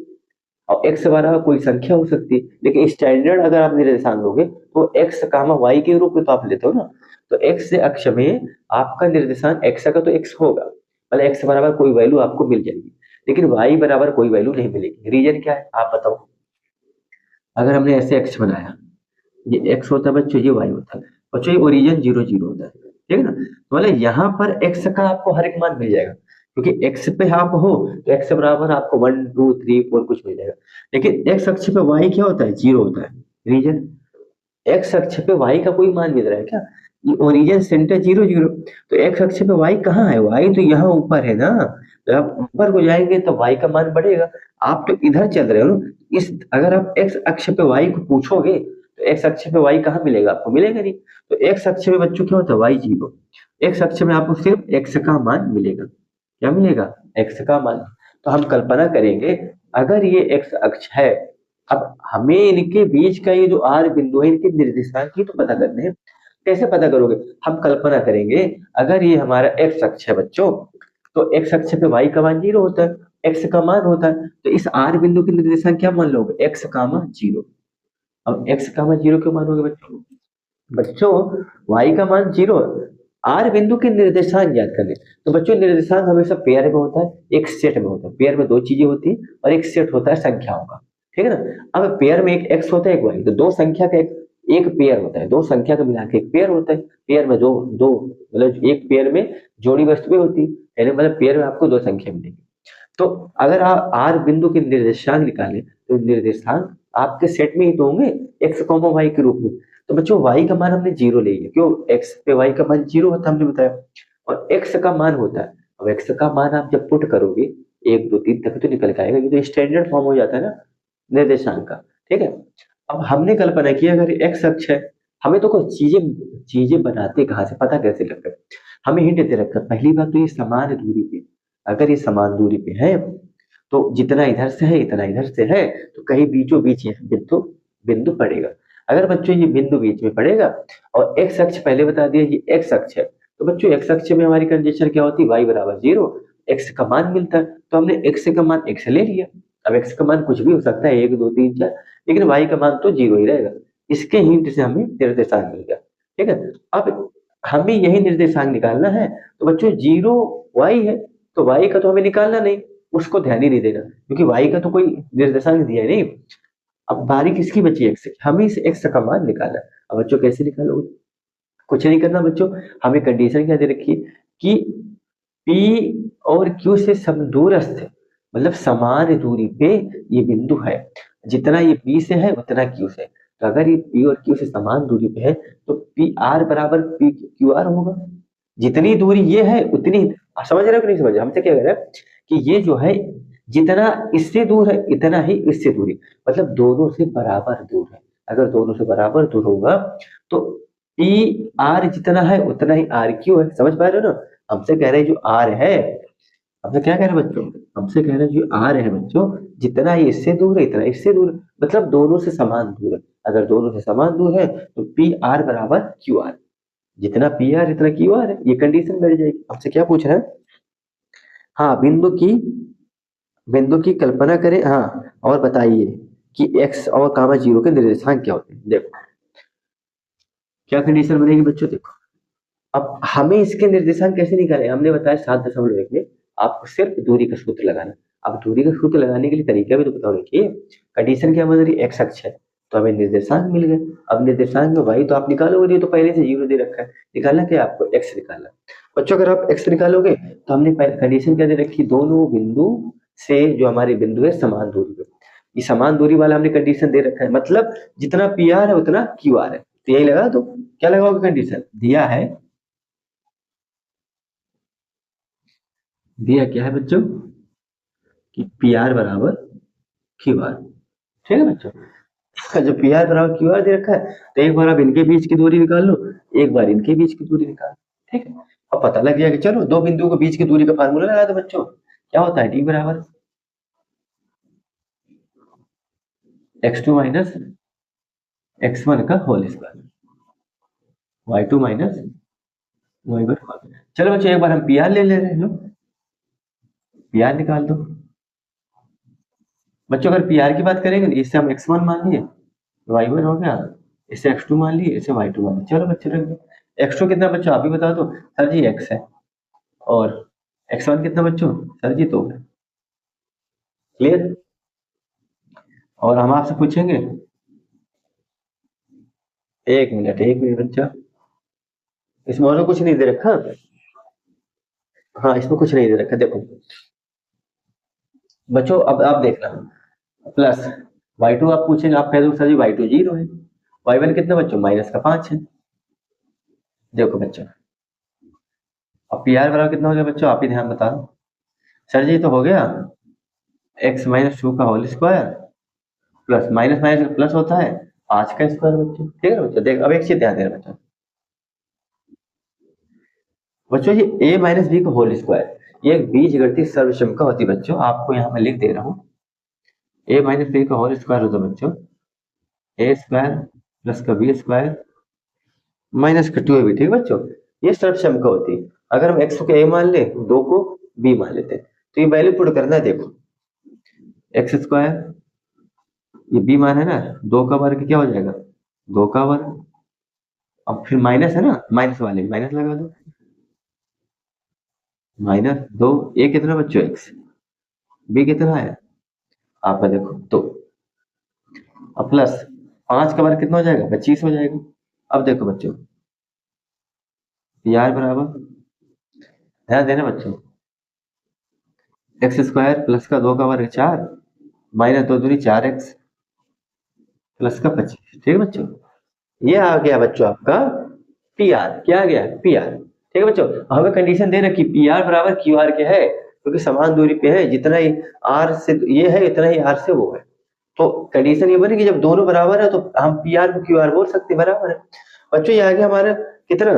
और एक्स बराबर कोई संख्या हो सकती है, लेकिन स्टैंडर्ड अगर आप निर्देशांक लोगे तो एक्स कामा वाई के रूप में तो आप लेते हो ना। तो एक्स अक्ष में आपका निर्देशांक एक्स का तो एक्स होगा, मतलब एक्स बराबर कोई वैल्यू आपको मिल जाएगी, लेकिन वाई बराबर कोई वैल्यू नहीं मिलेगी। रीजन क्या है आप बताओ। अगर हमने ऐसे एक्स बनाया, ये एक्स होता है बच्चों, ये वाई होता है बच्चों, ये ओरिजिन 0 0 होता है, ठीक है ना। तो मतलब यहाँ पर एक्स का आपको हर एक मान मिल जाएगा, क्योंकि एक्स पे आप हो तो एक्स बराबर आपको 1 2 3 4 कुछ मिल जाएगा। लेकिन एक्स अक्ष पे वाई क्या होता है, 0 होता है। रीजन एक्स अक्ष पे वाई का कोई मान मिल रहा है क्या, ये ओरिजिन सेंटर 0 0। तो एक्स अक्ष पे वाई कहाँ है, वाई तो यहाँ ऊपर है ना। तो आप ऊपर को जाएंगे तो वाई का मान बढ़ेगा, आप तो इधर चल रहे हो ना। इस अगर आप एक्स अक्ष पे वाई को पूछोगे तो एक्स अक्ष पे वाई कहाँ मिलेगा, आपको मिलेगा नहीं। तो एक्स अक्ष में बच्चों क्या होता है, वाई 0। एक्स अक्ष में आपको सिर्फ एक्स का मान मिलेगा, क्या मिलेगा, एक्स का मान। तो हम कल्पना करेंगे अगर ये एक्स अक्ष है, अब हमें इनके बीच का ये जो आर बिंदु है इनके निर्देशांक ही तो पता करने हैं। कैसे पता करोगे, हम कल्पना करेंगे अगर ये हमारा एक्स अक्ष है बच्चों, तो एक्स अक्ष पे वाई का मान 0 होता है, एक्स का मान होता है, तो इस आर बिंदु के निर्देशांक क्या मान लोगे, एक्स का मान 0। अब एक्स का मान 0 क्यों मानोगे बच्चों, बच्चों वाई का मान 0, आर बिंदु के निर्देशांक ज्ञात करने। तो बच्चों निर्देशांक हमेशा पेयर में होता है, एक सेट में होता है। पेयर में 2 चीजें होती है और एक सेट होता है संख्याओं का, ठीक है ना। अब पेयर में एक एक्स होता है एक वाई, तो 2 संख्या का एक पेयर होता है, 2 संख्या का मिला के एक पेयर होता है। पेयर में दो दो मतलब एक पेयर में जोड़ी वस्तुएं होती है, यानी मतलब पेयर में आपको 2 संख्या मिलेगी। तो अगर आप आर बिंदु के निर्देशांक निकालें तो निर्देशांक आपके सेट में ही तो होंगे एक्स कॉमा वाई के रूप में। तो बच्चों वाई का मान हमने 0 ले लिया, क्यों, एक्स पे वाई का मान 0 होता है हमने बताया, और एक्स का मान होता है। अब एक्स का मान आप जब पुट करोगे, 1 2 3 तक तो निकल के आएगा। ये तो स्टैंडर्ड फॉर्म हो जाता है ना निर्देशांक का। ठीक है, अब हमने कल्पना की अगर एक्स अक्ष है, हमें तो कुछ चीजें चीजें बनाते कहाँ से, पता कैसे लगता है, हमें हिंट दे रखा है। पहली बात तो ये समान दूरी पे, अगर ये समान दूरी पे है तो जितना इधर से है इतना इधर से है, तो कहीं बीचों बीच ये बिंदु बिंदु पड़ेगा। अगर बच्चों ये बिंदु बीच में पड़ेगा और एक्स अक्ष पहले बता दिया ये एक्स अक्ष है, तो बच्चों एक्स अक्ष में हमारी कंडीशन क्या होती है, y बराबर 0, एक्स का मान मिलता है, तो हमने एक्स का मान एक्स ले लिया। अब एक्स का मान कुछ भी हो सकता है 1 2 3 4, लेकिन वाई का मान तो 0 ही रहेगा। इसके हिंट से हमें निर्देशांक मिल गया। ठीक है, अब हमें यही निर्देशांक निकालना है, तो बच्चों 0 वाई है, तो वाई का तो हमें निकालना नहीं, उसको ध्यान ही नहीं देना, क्योंकि वाई का तो कोई निर्देशांक दिया ही नहीं। अब बारी किसकी बची, एक्स की, हमें इस एक्स का मान निकालना है। अब बच्चों कैसे निकालोगे, कुछ नहीं करना बच्चों, हमें कंडीशन क्या दे रखी है कि P और Q से समदूरस्थ, मतलब समान दूरी पे ये बिंदु है। जितना ये P से है उतना Q से, तो अगर ये P और Q से समान दूरी पे है तो PR बराबर PQR होगा। जितनी दूरी ये है उतनी, समझ रहे हो कि नहीं समझ रहे, हमसे क्या कह रहा है कि ये जो है जितना इससे दूर है इतना ही इससे दूरी, मतलब दोनों से बराबर दूर है। अगर दोनों से बराबर दूर होगा तो पी आर जितना है उतना ही आर क्यू है। समझ पा रहे हो ना, हमसे कह रहे हैं जो आर है, हमसे क्या कह रहे हैं बच्चों, हमसे कह रहे हैं जो आर है बच्चों, जितना ही इससे दूर है इतना इससे दूर है, मतलब दोनों से समान दूर है। अगर दोनों से समान दूर है तो पी आर बराबर क्यू आर, जितना पी आर इतना क्यू आर है, ये कंडीशन बैठ जाएगी। हमसे क्या पूछ रहा है, हाँ बिंदु की कल्पना करें, हाँ और बताइए कि एक्स और कामा 0 के निर्देशांक क्या होते हैं। देखो क्या कंडीशन बनेगी बच्चों, देखो अब हमें इसके निर्देशांक कैसे निकाले, हमने बताया 7.1 में आपको सिर्फ दूरी का सूत्र लगाना। अब दूरी का सूत्र लगाने के लिए तरीका भी तो पता होना चाहिए। कंडीशन क्या बन रही, एक्स अक्ष है तो हमें निर्देशांक मिल गए। अब निर्देशांक में वाई तो आप निकालोगे नहीं, तो पहले से 0 दे रखा है, निकालना क्या आपको, एक्स निकालना। बच्चों अगर आप एक्स निकालोगे तो हमने कंडीशन क्या दे रखी, दोनों बिंदु से जो हमारे बिंदु है समान दूरी पे, ये समान दूरी वाला हमने कंडीशन दे रखा है, मतलब जितना पी आर है उतना क्यू आर है, तो यही लगा दो। क्या लगाओगे, कंडीशन दिया है, दिया क्या है बच्चों कि पी आर बराबर क्यू आर। ठीक है बच्चों, जो पी आर बराबर क्यू आर दे रखा है, तो एक बार आप इनके बीच की दूरी निकाल लो, एक बार इनके बीच की दूरी निकाल। ठीक है, अब पता लग गया कि चलो दो बिंदुओं के बीच की दूरी का फार्मूला लगा दो बच्चों, क्या होता है, डी बराबर x2 माइनस x1 का whole square, y2 minus y1। चलो बच्चों एक बार हम पी आर ले ले रहे हैं, लो पी आर निकाल दो। बच्चों अगर पी आर की बात करेंगे तो इससे हम x1 मान लिए, y1 हो गया, इसे x2 मान लिए, इसे y2 मान लिए। चलो बच्चे रख दो, x2 कितना बच्चों आप ही बता दो, सर जी x है, और x1 कितना बच्चों, सर जी 2 है। क्लियर, और हम आपसे पूछेंगे, एक मिनट बच्चा, इसमें और कुछ नहीं दे रखा, हाँ इसमें कुछ नहीं दे रखा, देखो बच्चों अब आप देखना, प्लस y2 आप पूछेंगे, आप कह दो सर जी y2 0 है, y1 कितना बच्चों माइनस का 5 है। देखो बच्चों अब पी आर बराबर कितना हो गया बच्चों, आप ही ध्यान बता दो, सर जी तो हो गया x माइनस 2 का whole square plus minus minus plus होता है 5 का स्क्वायर बच्चों। ठीक है बच्चों, देख अब एक चीज ध्यान देना बच्चों, बच्चों ये a माइनस बी का होल स्क्वायर, ये एक बीजगणितीय सर्वसम्मिका होती है बच्चों, आपको यहाँ मैं लिख दे रहा हूँ, a माइनस बी का होल स्क्वायर होता है बच्चों a स्क्वायर प्लस का बी स्क्वायर माइनस का 2ab। ठीक है बच्चों, ये सर्वसम्मिका होती है। अगर हम x को a मान ले, 2 को b मान लेते हैं, तो ये वैल्यू पुट करना है। देखो एक्स स्क्वायर, ये b मान है ना, 2 का वर्ग क्या हो जाएगा, 2 का वर्ग, अब फिर माइनस है ना, माइनस वाले माइनस लगा दो, -2, a कितना बच्चों x, b कितना है आपका देखो 2, अब प्लस 5 का वर्ग कितना हो जाएगा, 25 हो जाएगा। अब देखो बच्चों यार बराबर, ध्यान देना बच्चों, एक्स स्क्वायर प्लस का 2 का वर्ग 4 माइनस 2 दूनी 4x प्लस का 25। ठीक है बच्चों, ये आ गया बच्चों आपका पी आर, क्या आ गया पी आर। ठीक है बच्चों, हमें कंडीशन दे रखी पी आर बराबर क्यू आर के है, क्योंकि समान दूरी पे है, जितना ही आर से ये है इतना ही आर से वो है। तो कंडीशन ये बनेगी जब दोनों बराबर है तो हम पी आर को क्यू आर बोल सकते हैं, बराबर है। बच्चों ये आ गया हमारा कितना,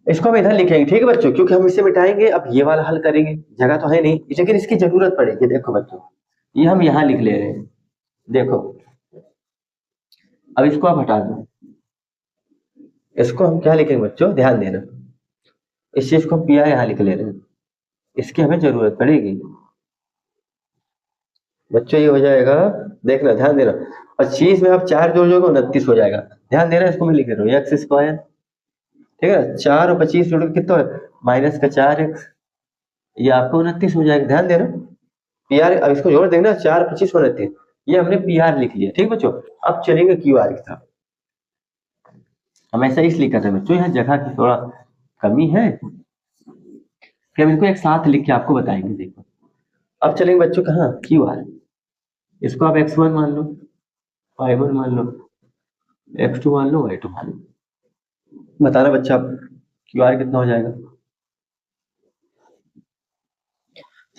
इसको हम इधर लिखेंगे, ठीक है बच्चों, क्योंकि हम इसे मिटाएंगे, अब ये वाला हल करेंगे, जगह तो है नहीं लेकिन इसकी जरूरत पड़ेगी। देखो बच्चों ये हम यहाँ लिख ले रहे हैं, देखो अब इसको आप हटा दो, इसको हम क्या लिखेंगे बच्चों, ध्यान देना, इस चीज को हम पी आर यहाँ लिख ले रहे हैं, इसकी हमें जरूरत पड़ेगी। बच्चों ये हो जाएगा, देखना ध्यान देना, 25 में आप 4 जोड़ जोड़ोगे 29 हो जाएगा, ध्यान देना, इसको मैं लिख रहा हूँ एक्स स्क्वायर, ठीक है, 4 और 25 जोड़ के कितना है, माइनस का 4x, ये आपको 29 हो जाएगा, ध्यान देना पी आर, अब इसको जोड़ देंगे ना, 4 25 29, ये हमने पी आर लिख लिया, ठीक बच्चों। अब चलेंगे क्यू आर की तरफ, हम ऐसा इसलिए कर रहे हैं बच्चों, यहाँ जगह की थोड़ा कमी है, कि हम इनको एक साथ लिख के आपको बताएंगे। देखो अब चलेंगे बच्चों कहाँ, क्यू आर, इसको आप x1 मान लो, y1 मान लो, x2 मान लो, y2 मान लो, बताना बच्चा आप क्यू आर कितना हो जाएगा।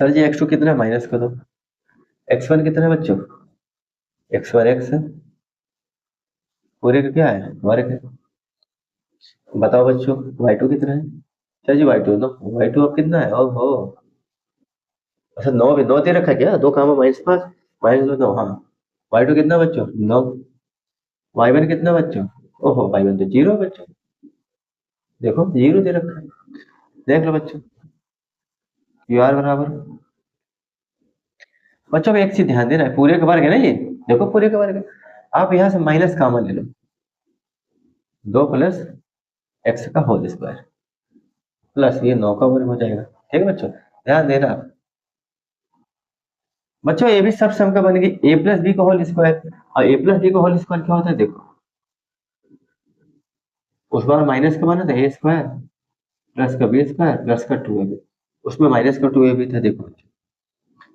सर जी x2 कितना है, माइनस कर दो, x1 कितना है बच्चों, x1 x है, पूरे का क्या है वर्ग है, बताओ बच्चों y2 कितना है, सर जी y2 नो, y2 अब कितना है, ओहो अच्छा 9 भी 9 दे रखा है क्या, 2 कामा -5 -2 9, हाँ y2 कितना बच्चों 9, y1 कितना बच्चों, ओहो y1 तो 0 बच्चों, देखो 0 दे रखा है, देख लो बच्चों क्यू आर बराबर, बच्चों को एक चीज ध्यान देना है, पूरे का वर्ग है ना ये, देखो पूरे का वर्ग है, आप यहाँ से माइनस कॉमन ले लो, 2 प्लस एक्स का होल स्क्वायर प्लस ये 9 का वर्ग हो जाएगा, ठीक है बच्चों, ध्यान देना आप बच्चों, ये भी सब सम का बनेगी, ए प्लस बी का होल स्क्वायर, और ए प्लस बी का होल स्क्वायर क्या होता है, देखो उस बार माइनस का बना था ए स्क्वायर प्लस का बी स्क्वायर प्लस का 2ab, उसमें माइनस का 2ab था, देखो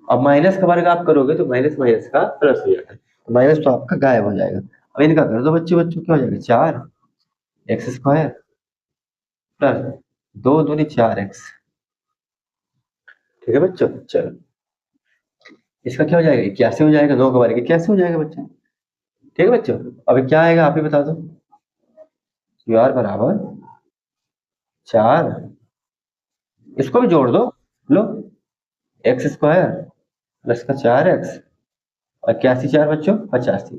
अब माइनस का वर्ग आप करोगे तो माइनस माइनस का प्लस हो जाएगा, तो माइनस तो आपका गायब हो जाएगा, अब इनका कर दो बच्चों, बच्चों क्या हो जाएगा 4 एक्स स्क्वायर प्लस 2 दूनी 4x, ठीक है बच्चों, चलो इसका क्या हो जाएगा 81 हो जाएगा, 9 का वर्ग 81 हो जाएगा बच्चों, ठीक है बच्चों। अभी क्या आएगा आप ही बता दो, क्यू आर बराबर 4, इसको भी जोड़ दो, लो एक्स स्क्वायर प्लस का 4x और 81 4 बच्चों 85,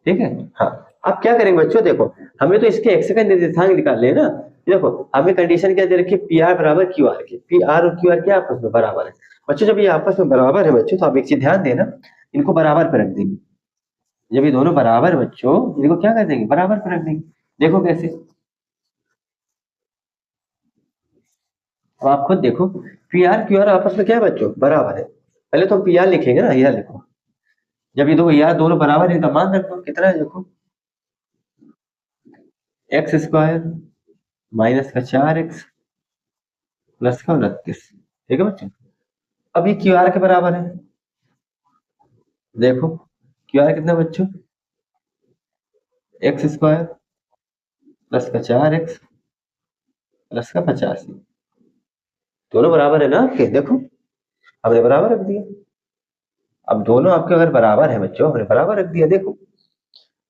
ठीक है। हाँ अब क्या करेंगे बच्चों, देखो हमें तो इसके एक्स का निर्देशांक निकालने हैं ना, देखो हमें कंडीशन क्या दे रखी है, पी आर बराबर क्यू आर की, पी आर और क्यू आर क्या आपस में बराबर है बच्चों, जब ये आपस में बराबर है बच्चों तो आप एक चीज ध्यान देना, इनको बराबर पर रख देंगे, जब ये दोनों बराबर बच्चों इनको क्या कर देंगे, बराबर पर रख देंगे, देखो कैसे, अब आप खुद देखो, पी आर क्यू आर आपस में क्या है बच्चों, बराबर है, पहले तो हम पी आर लिखेंगे ना, यह लिखो, जब ये दो यार दोनों बराबर है इनका मान रख दो, कितना है देखो एक्स स्क्वायर माइनस का 4x प्लस का 29, ठीक है बच्चों। अब ये क्यू आर के बराबर है, देखो क्यू आर कितना बच्चों, एक्स स्क्वायर प्लस का 4x प्लस का 85, दोनों बराबर है ना आपके, देखो हमने बराबर रख दिया, अब दोनों आपके अगर बराबर है बच्चों, हमने बराबर रख दिया, देखो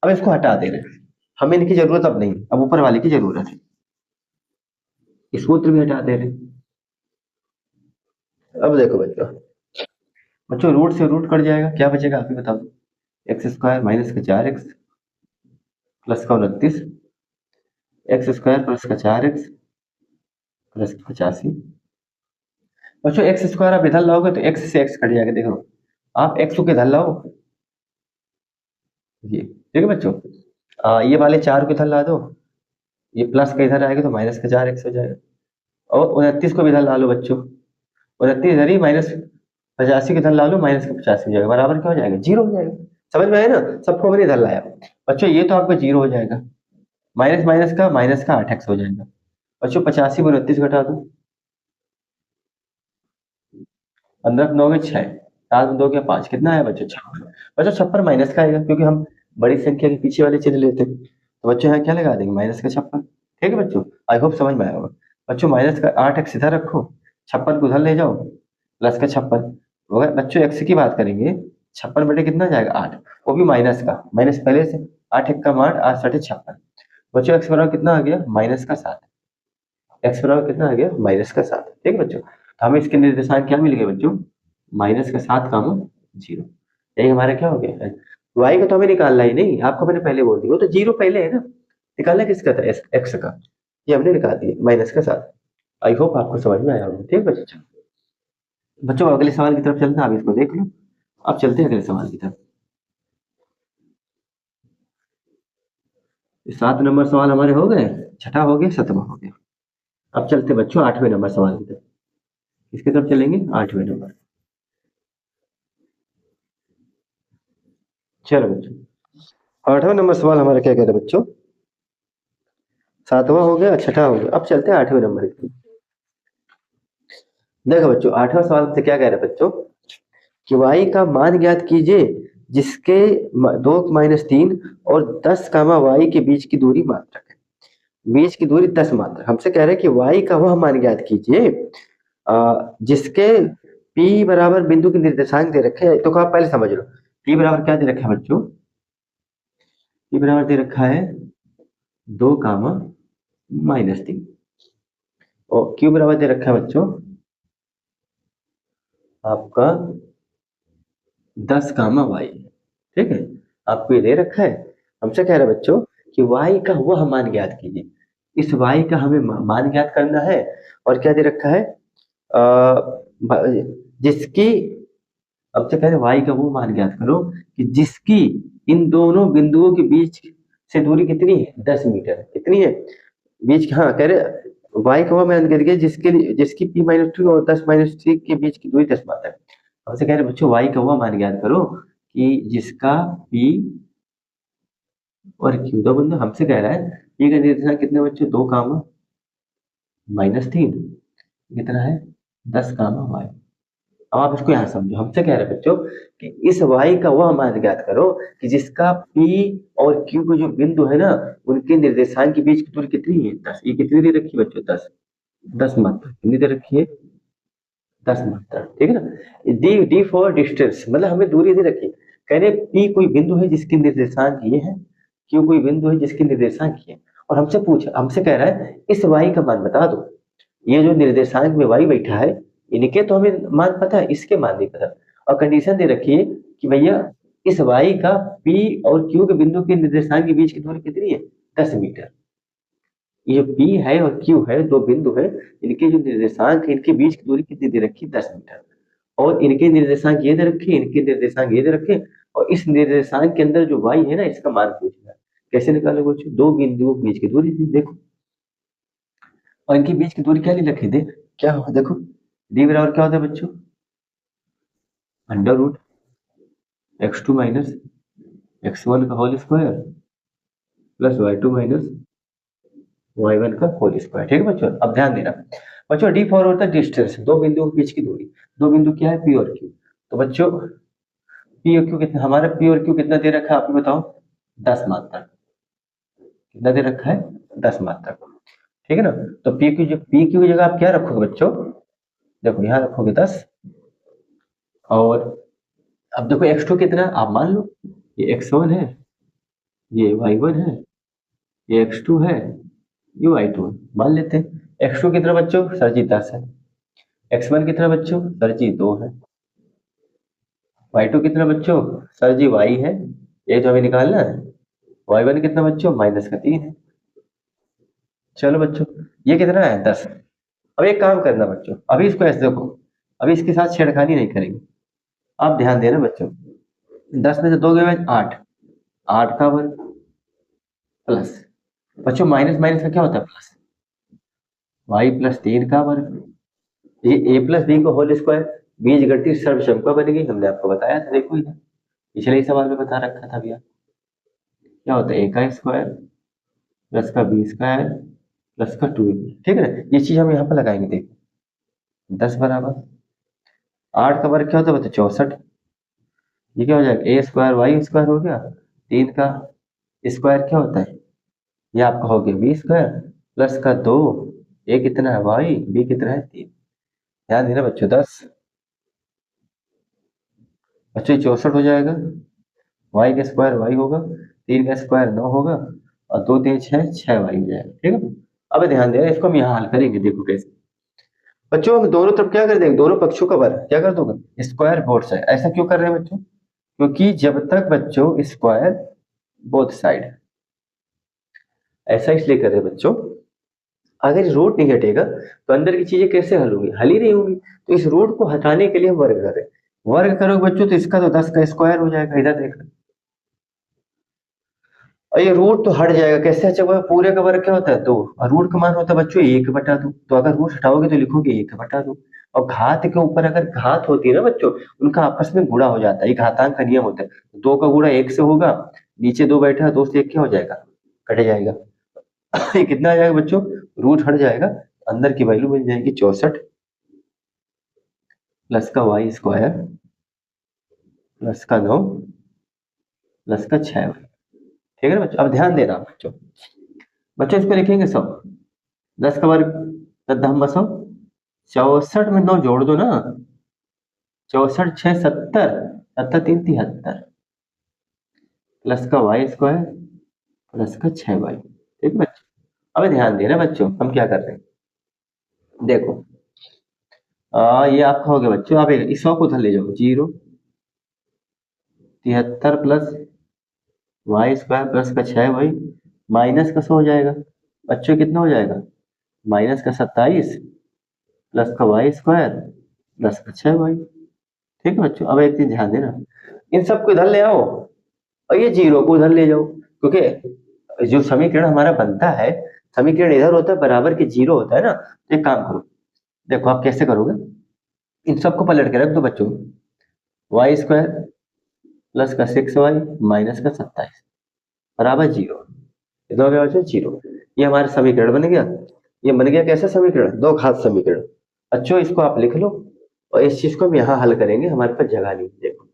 अब इसको हटा दे रहे हैं, हमें इनकी जरूरत अब नहीं, अब ऊपर वाले की जरूरत है, इस सूत्र भी हटा दे रहे हैं। अब देखो बच्चों, बच्चों रूट से रूट कट जाएगा, क्या बचेगा आप ही बताओ, एक्स स्क्वायर माइनस का 4x प्लस का 29, एक्स स्क्वायर प्लस का 4x प्लस का 85, बच्चों एक्स स्क्वायर आप इधर लाओगे तो एक्स से एक्स कट जाएगा, देखो आप एक्स को इधर लाओ, ये ठीक है बच्चों, ये वाले 4 को इधर ला दो, ये प्लस का इधर आएगा तो माइनस का 4x हो जाएगा, और 29 को भी इधर ला लो बच्चों, 29 इधर ही माइनस 85 के इधर ला लो, माइनस का 85 हो जाएगा, बराबर क्या हो जाएगा 0 हो जाएगा, समझ में आया ना, सबको मैंने इधर लाया बच्चों, ये तो आपका 0 हो जाएगा, माइनस माइनस का 8x हो जाएगा बच्चों, 85 में 29 घटा दो, 15 9 के 6, 7 2 के 5, कितना है बच्चों 56, बच्चों 56 माइनस का आएगा क्योंकि हम बड़ी संख्या के पीछे वाले चिन्ह लेते हैं, तो बच्चों यहाँ क्या लगा देंगे माइनस का 56, ठीक है बच्चों, आई होप समझ में आया होगा बच्चों, माइनस का 8x इधर रखो, 56 को उधर ले जाओ, प्लस का 56 होगा बच्चों। एक्स की बात करेंगे, 56 बटे कितना जाएगा 8, वो भी माइनस का, माइनस पहले से 8 एक कम 8, 8 सटे 56 बच्चों। एक्स बराबर कितना आ गया माइनस का 7, एक्स बराबर कितना आ गया माइनस का 7। ठीक है बच्चों, तो हमें इसके निर्देशांक क्या मिल गए बच्चों, माइनस का 7 कामा 0। यही हमारा क्या हो गया, वाई का तो हमें निकालना ही नहीं, आपको मैंने पहले बोल दिया, वो तो 0 पहले है ना, निकालना किसका था एक्स का, ये हमने निकाल दिया माइनस का 7। आई होप आपको समझ में आया होगा। ठीक है बच्चों, बच्चों अगले सवाल की तरफ चलते हैं, आप इसको देख लो। अब चलते हैं अगले सवाल की तरफ। 7 नंबर सवाल हमारे हो गए, छठा हो गया, 7वां हो गया। अब चलते हैं बच्चों 8वें नंबर सवाल की तरफ। किसकी तरफ चलेंगे, 8वें नंबर। चलो बच्चों, 8वां नंबर सवाल हमारा क्या कह रहा है बच्चों, 7वां हो गया, छठा हो गया। अब चलते हैं 8वें नंबर की। देखो बच्चों 8वां सवाल से क्या कह रहा है बच्चों, कि y का मान ज्ञात कीजिए जिसके 2-3 और 10 कामा y के बीच की दूरी मात्रक है। बीच की दूरी 10 मात्रक, हमसे कह रहे हैं कि y का वह मान ज्ञात कीजिए जिसके p बराबर बिंदु के निर्देशांक दे रखे हैं। तो आप पहले समझ लो, p बराबर क्या दे रखा है बच्चों, p बराबर दे रखा है 2 कामा -3, और q बराबर दे रखा है बच्चों आपका 10 कामा y। ठीक है, आपको ये दे रखा है, हमसे कह रहा है बच्चों कि y का वह मान ज्ञात कीजिए। इस y का हमें मान ज्ञात करना है, और क्या दे रखा है जिसकी, अब से कह रहे y का वो मान ज्ञात करो कि जिसकी इन दोनों बिंदुओं के बीच से दूरी कितनी है, 10 मीटर। कितनी है बीच, हाँ कह रहे y का वो मान ज्ञात कीजिए जिसकी p-2 और 10-3 के बीच की दूरी 10 मीटर। हमसे कह रहे बच्चों y का वो मान ज्ञात करो कि जिसका p और q दो बिंदु, हमसे कह रहा है p का निर्देशांक कितने बच्चों, 2 कामा -3, कितना है 10 कामा y। अब आप इसको यहाँ समझो, हमसे कह रहे हैं बच्चों कि इस y का वह मान ज्ञात करो कि जिसका p और q के जो बिंदु है ना, उनके निर्देशांक के बीच की दूरी कितनी है 10। ये कितनी दे रखी है बच्चों, 10 मात्रा कितनी दे रखी है, 10 मात्रा। ठीक है ना, डी फॉर डिस्टेंस, मतलब हमें दूरी दे रखी है। कह रहे p कोई बिंदु है जिसके निर्देशांक ये है, q कोई बिंदु है जिसके निर्देशांक ये है, और हमसे कह रहा है इस y का मान बता दो। ये जो निर्देशांक में y बैठा है, इनके तो हमें मान पता है, इसके मान नहीं पता। और कंडीशन दे रखी है कि भैया इस y का p और q के बिंदु के निर्देशांक के बीच की दूरी कितनी है, 10 मीटर। ये जो p है और q है, दो बिंदु है, इनके जो निर्देशांक है, इनके बीच की दूरी कितनी दे रखी है, 10 मीटर। और इनके निर्देशांक ये दे रखे, इनके निर्देशांक ये दे रखे, और इस निर्देशांक के अंदर जो y है ना, इसका मान पूछना है। कैसे निकालोगे बच्चों, दो बिंदुओं के बीच की दूरी थी देखो, और इनके बीच की दूरी क्या नहीं रखी थी, क्या हो देखो, डी बराबर क्या होता है बच्चों, √x2 माइनस x1 का whole square plus y2 minus y1 का होल स्क्वायर। ठीक है बच्चों, अब ध्यान देना बच्चों, डी फॉर होता है डिस्टेंस, दो बिंदुओं के बीच की दूरी। दो बिंदु क्या है, p और q। तो बच्चों p और q कितना, हमारा p और q कितना दे रखा है आप बताओ, 10 मात्रा। कितना दे रखा है, 10 मात्रा। ठीक है ना, तो p की की जगह आप क्या रखोगे बच्चों, देखो यहाँ रखोगे 10, और अब देखो x2 कितना, आप मान लो ये x1 है, ये y1 है, ये x2 है, ये y2 है, मान लेते हैं। x2 कितना बच्चों, सर जी 10 है। x1 कितना बच्चों, सर जी 2 है। y2 कितना बच्चों, सर जी y है, ये तो हमें निकालना है। y1 कितना बच्चों, -3 है। चलो बच्चों, ये कितना है 10। अब एक काम करना बच्चों, अभी इसको ऐसे देखो, अभी इसके साथ छेड़खानी नहीं करेंगे। आप ध्यान देना बच्चों, 10 में से 2 गए 8, 8 का वर्ग प्लस, बच्चों माइनस माइनस का क्या होता है प्लस, y प्लस 3 का वर्ग, ये a प्लस बी का होल स्क्वायर, बीजगणितीय सर्वसंख्या बनेगी, हमने आपको बताया था, देखो इधर पिछले ही सवाल में बता रखा था भैया। क्या होता है a का स्क्वायर प्लस का b स्क्वायर प्लस का 2ab। ठीक है ना, ये चीज हम यहाँ पर लगाएंगे, देखो 10 बराबर 8 का वर्ग क्या होता है बच्चों, 64। ये क्या हो जाएगा, a स्क्वायर वाई स्क्वायर हो गया, 3 का स्क्वायर क्या होता है, ये आपका हो गया बी स्क्वायर प्लस का 2, ए कितना है वाई, बी कितना है 3। ध्यान देना बच्चों, 10 बच्चों 64 हो जाएगा, वाई का स्क्वायर वाई होगा, 3 का स्क्वायर 9 होगा, और 2 3 6 6 वाई हो जाएगा। ठीक है, अब ध्यान देना, इसको हम यहाँ हल करेंगे, देखो कैसे। बच्चों हम दोनों तरफ क्या कर देंगे, दोनों पक्षों का वर्ग क्या कर दोगे, स्क्वायर बोथ साइड। ऐसा क्यों कर रहे हैं बच्चों, क्योंकि जब तक बच्चों स्क्वायर बोथ साइड, ऐसा इसलिए कर रहे हैं बच्चों, अगर रूट नहीं हटेगा तो अंदर की चीजें कैसे हल होंगी, हल ही नहीं होंगी। तो इस रूट को हटाने के लिए हम वर्ग कर रहे हैं। वर्ग करोगे बच्चों तो इसका तो 10 का स्क्वायर हो जाएगा, इधर देखो, और ये रूट तो हट जाएगा, कैसे हटेगा, पूरे का वर्ग क्या होता है 2, और रूट का मान होता है बच्चों 1/2। तो अगर रूट हटाओगे तो लिखोगे 1/2। और घात के ऊपर अगर घात होती है ना बच्चों, उनका आपस में गुणा हो जाता है, ये घातांक का नियम होता है। 2 का गुणा 1 से होगा, नीचे 2 बैठा है, 2 से 1 क्या हो जाएगा, कट जाएगा। ये कितना आ जाएगा बच्चों, रूट हट जाएगा, अंदर की वैल्यू बन जाएगी 64 प्लस का वाई स्क्वायर प्लस का 9 प्लस का 6। ठीक है ना बच्चों, अब ध्यान देना बच्चों, बच्चों इसको लिखेंगे 100, 10 का वर्ग 10 दम 100, 64 में 9 जोड़ दो ना, 64 6 70, 70 3 73 प्लस का वाई स्क्वायर प्लस का 6 वाई। ठीक है बच्चों, अब ध्यान देना बच्चों, हम क्या कर रहे हैं, देखो ये आपका हो गया बच्चों, आप इस 100 को उधर ले जाओ, 0 73 प्लस वाई स्क्वायर प्लस का 6 वाई, माइनस का 100 हो जाएगा बच्चों, कितना हो जाएगा, माइनस का 27 प्लस का वाई स्क्वायर प्लस का 6 वाई। ठीक है बच्चों, अब एक चीज ध्यान देना, इन सबको इधर ले आओ और ये 0 को उधर ले जाओ, क्योंकि जो समीकरण हमारा बनता है, समीकरण इधर होता है बराबर के 0 होता है ना। तो एक काम करो, देखो आप कैसे करोगे, इन सबको पलट के रख दो बच्चों, वाई स्क्वायर प्लस का 6 वाई माइनस का 27 बराबर 0। इतना हो गया बच्चों 0। ये हमारा समीकरण बन गया। ये बन गया कैसा समीकरण, दो घात समीकरण। बच्चों इसको आप लिख लो, और इस चीज को हम यहाँ हल करेंगे, हमारे पास जगह नहीं। देखो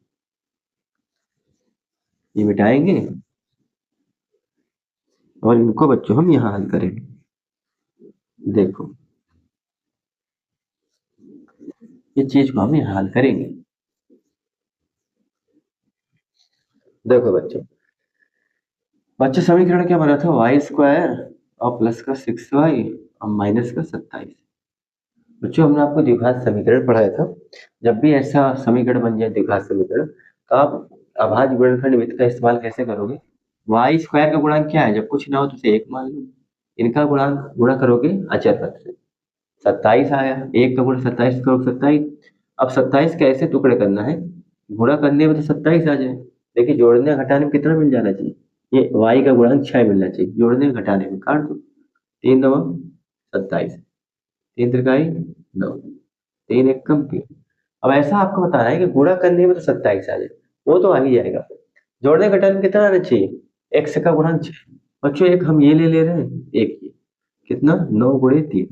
ये मिटाएंगे और इनको बच्चों हम यहाँ हल करेंगे। देखो ये चीज को हम यहाँ हल करेंगे। देखो बच्चों, बच्चों समीकरण क्या बना था, वाई स्क्वायर और प्लस का 6 वाई और माइनस का 27। बच्चों हमने आपको द्विघात समीकरण पढ़ाया था, जब भी ऐसा समीकरण बन जाए द्विघात समीकरण, तो आप अभाज्य गुणनखंड विधि का इस्तेमाल कैसे करोगे, वाई स्क्वायर का गुणांक क्या है, जब कुछ ना हो तो उसे 1 मान लो, इनका गुणांक गुणा करोगे अचर पद से, 27 आया, 1 का गुणा 27 करो 27। अब 27 का ऐसे टुकड़े करना है, गुणा करने में तो 27 आ जाए, लेकिन जोड़ने घटाने में कितना मिल जाना चाहिए, ये y का गुणांक 6 मिलना चाहिए, जोड़ने घटाने में काट दो, 3 9 27, 3 त्रिकाई 9, 3 1 कम 3। अब ऐसा आपको बताना है कि गुणा करने में तो 27 आ जाए, वो तो आ ही जाएगा, जोड़ने घटाने में कितना आना चाहिए, x का गुणांक 6। बच्चों एक हम ये ले रहे हैं, एक ये कितना 9 गुणे 3,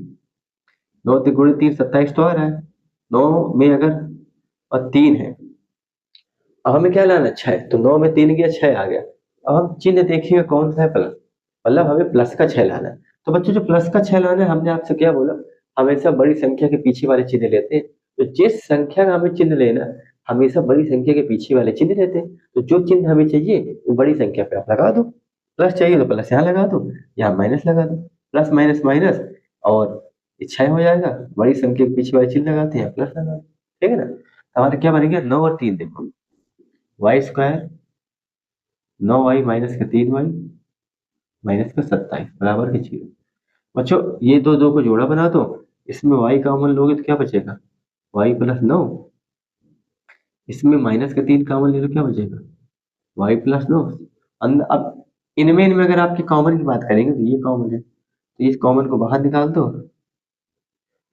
9 गुणे 3 27 तो आ रहा है, 9 में अगर और 3 है, अब हमें क्या लाना 6, तो 9 में 3 गया 6 आ गया। अब हम चिन्ह देखिएगा कौन सा है, प्लस, मतलब हमें प्लस का 6 लाना है। तो बच्चों जो प्लस का 6 लाना है, हमने आपसे क्या बोला, हमेशा बड़ी संख्या के पीछे वाले चिन्ह लेते हैं। तो जिस संख्या का हमें चिन्ह लेना है, हमेशा बड़ी संख्या के पीछे वाले चिन्ह लेते हैं। तो जो चिन्ह हमें चाहिए वो बड़ी संख्या पे आप लगा दो, प्लस चाहिए तो प्लस यहाँ लगा दो, यहाँ माइनस लगा दो, प्लस माइनस माइनस, और ये 6 हो जाएगा, बड़ी संख्या के पीछे वाले चिन्ह लगाते हैं, प्लस लगा दो। ठीक है ना, हमारा क्या बनेगा 9 और 3, देखो वाई स्क्वायर 9 वाई माइनस का 3 वाई माइनस का 27 बराबर के 0। बच्चों ये दो दो को जोड़ा बना दो, इसमें वाई कॉमन लोगे तो क्या बचेगा, वाई प्लस 9, इसमें माइनस का 3 कॉमन ले लो, क्या बचेगा, वाई प्लस 9। अब इनमें अगर आपके कॉमन की बात करेंगे तो ये कॉमन है, तो इस कॉमन को बाहर निकाल दो,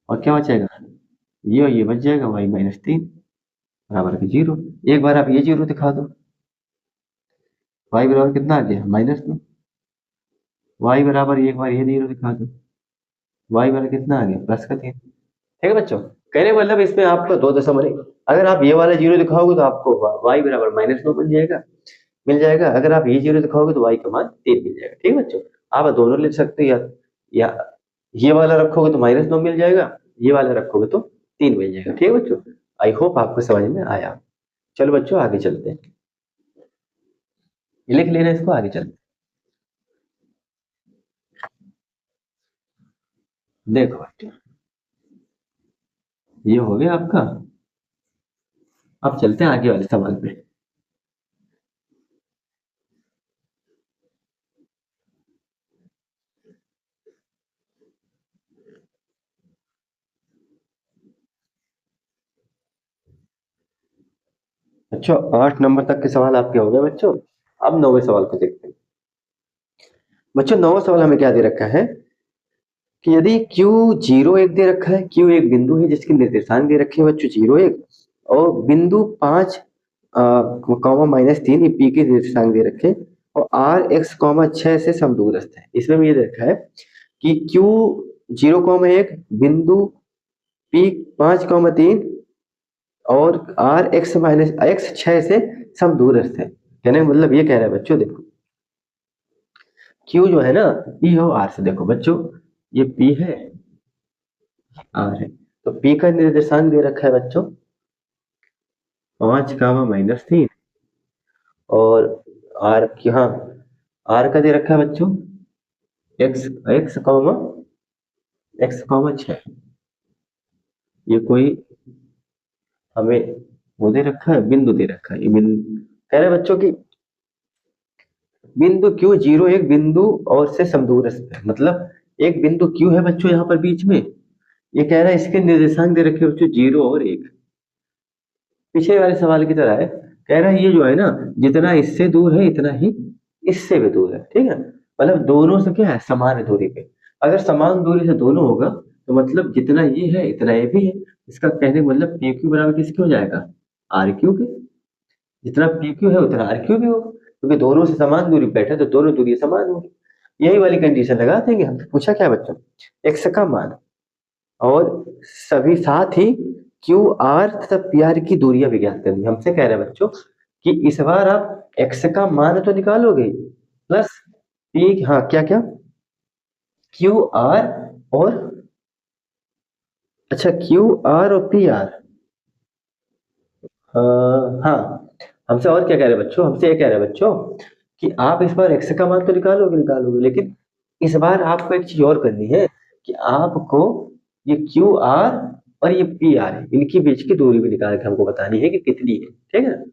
और क्या बचेगा, ये और ये बच जाएगा, वाई माइनस 3 बराबर के 0। एक बार आप ये 0 दिखा दो, वाई बराबर कितना आ गया -2, वाई बराबर एक बार ये 0 दिखा दो, वाई बराबर कितना आ गया +3। ठीक है बच्चों, कहने का मतलब इसमें आपको 2 दशमलव नहीं, अगर आप ये वाला 0 दिखाओगे तो आपको वाई बराबर -9 बन जाएगा, मिल जाएगा। अगर आप ये 0 दिखाओगे तो वाई का मान 3 मिल जाएगा। ठीक है बच्चों, आप दोनों ले सकते हो, या ये वाला रखोगे तो -9 मिल जाएगा, ये वाला रखोगे तो 3 बन जाएगा। ठीक है बच्चों, आई होप आपको समझ में आया। चलो बच्चों आगे चलते हैं, लिख लेना इसको, आगे चलते हैं। देखो बच्चों, ये हो गया आपका। अब चलते हैं आगे वाले सवाल पे। बच्चों 8 नंबर तक के सवाल आपके हो गए बच्चों। अब 9वें सवाल को देखते हैं। बच्चों 9वां सवाल हमें क्या दे रखा है कि यदि Q 0 1 दे रखा है, Q एक बिंदु है जिसके निर्देशांक दे रखे हैं बच्चों 0 1, और बिंदु 5 कॉमा -3 ये P के निर्देशांक दे रखे हैं, और R x कॉमा 6 से समदूरस्थ है। इसमें भी ये दे रखा है कि Q 0,1 बिंदु P 5,3 और R x 6 से समदूरस्थ है। कहने का मतलब ये कह रहा है बच्चों, देखो Q जो है ना P और R से, देखो बच्चों ये P है, R है, तो P का निर्देशांक दे रखा है बच्चों 5,-3, और R की, हाँ R का दे रखा है बच्चों x 6। ये कोई हमें वो दे रखा है, बिंदु दे रखा है, ये बिंदु कह रहे हैं बच्चों की बिंदु Q 0 1 बिंदु और से समदूरस्थ है। मतलब एक बिंदु Q है बच्चों यहाँ पर बीच में, ये कह रहा है इसके निर्देशांक दे रखे हैं बच्चों 0 और 1। पिछले वाले सवाल की तरह है, कह रहा है ये जो है ना जितना इससे दूर है इतना ही इससे भी दूर है। ठीक है, मतलब दोनों से क्या है, समान दूरी पे। अगर समान दूरी से दोनों होगा तो मतलब जितना ये है इतना ये भी है। इसका कहने का मतलब पी क्यू बराबर किसके हो जाएगा, आर क्यू के। जितना पी क्यू है उतना आर क्यू भी होगा, क्योंकि दोनों से समान दूरी पे बैठे तो दोनों दूरी समान होगी। यही वाली कंडीशन लगा देंगे हम। पूछा क्या बच्चों, एक्स का मान और सभी साथ ही क्यू आर तथा पी आर की दूरियां भी ज्ञात करनी। हमसे कह रहे हैं बच्चों कि इस बार आप एक्स का मान तो निकालोगे प्लस पी, हाँ क्या क्या, क्यू आर और, अच्छा क्यू आर और पी आर, हाँ हमसे और क्या कह रहे हैं बच्चों, हमसे ये कह रहे हैं बच्चों कि आप इस बार एक्स का मान तो निकालोगे निकालोगे, लेकिन इस बार आपको एक चीज और करनी है कि आपको ये क्यू आर और ये पी आर इनके बीच की दूरी भी निकाल के हमको बतानी है कि कितनी है। ठीक है ना,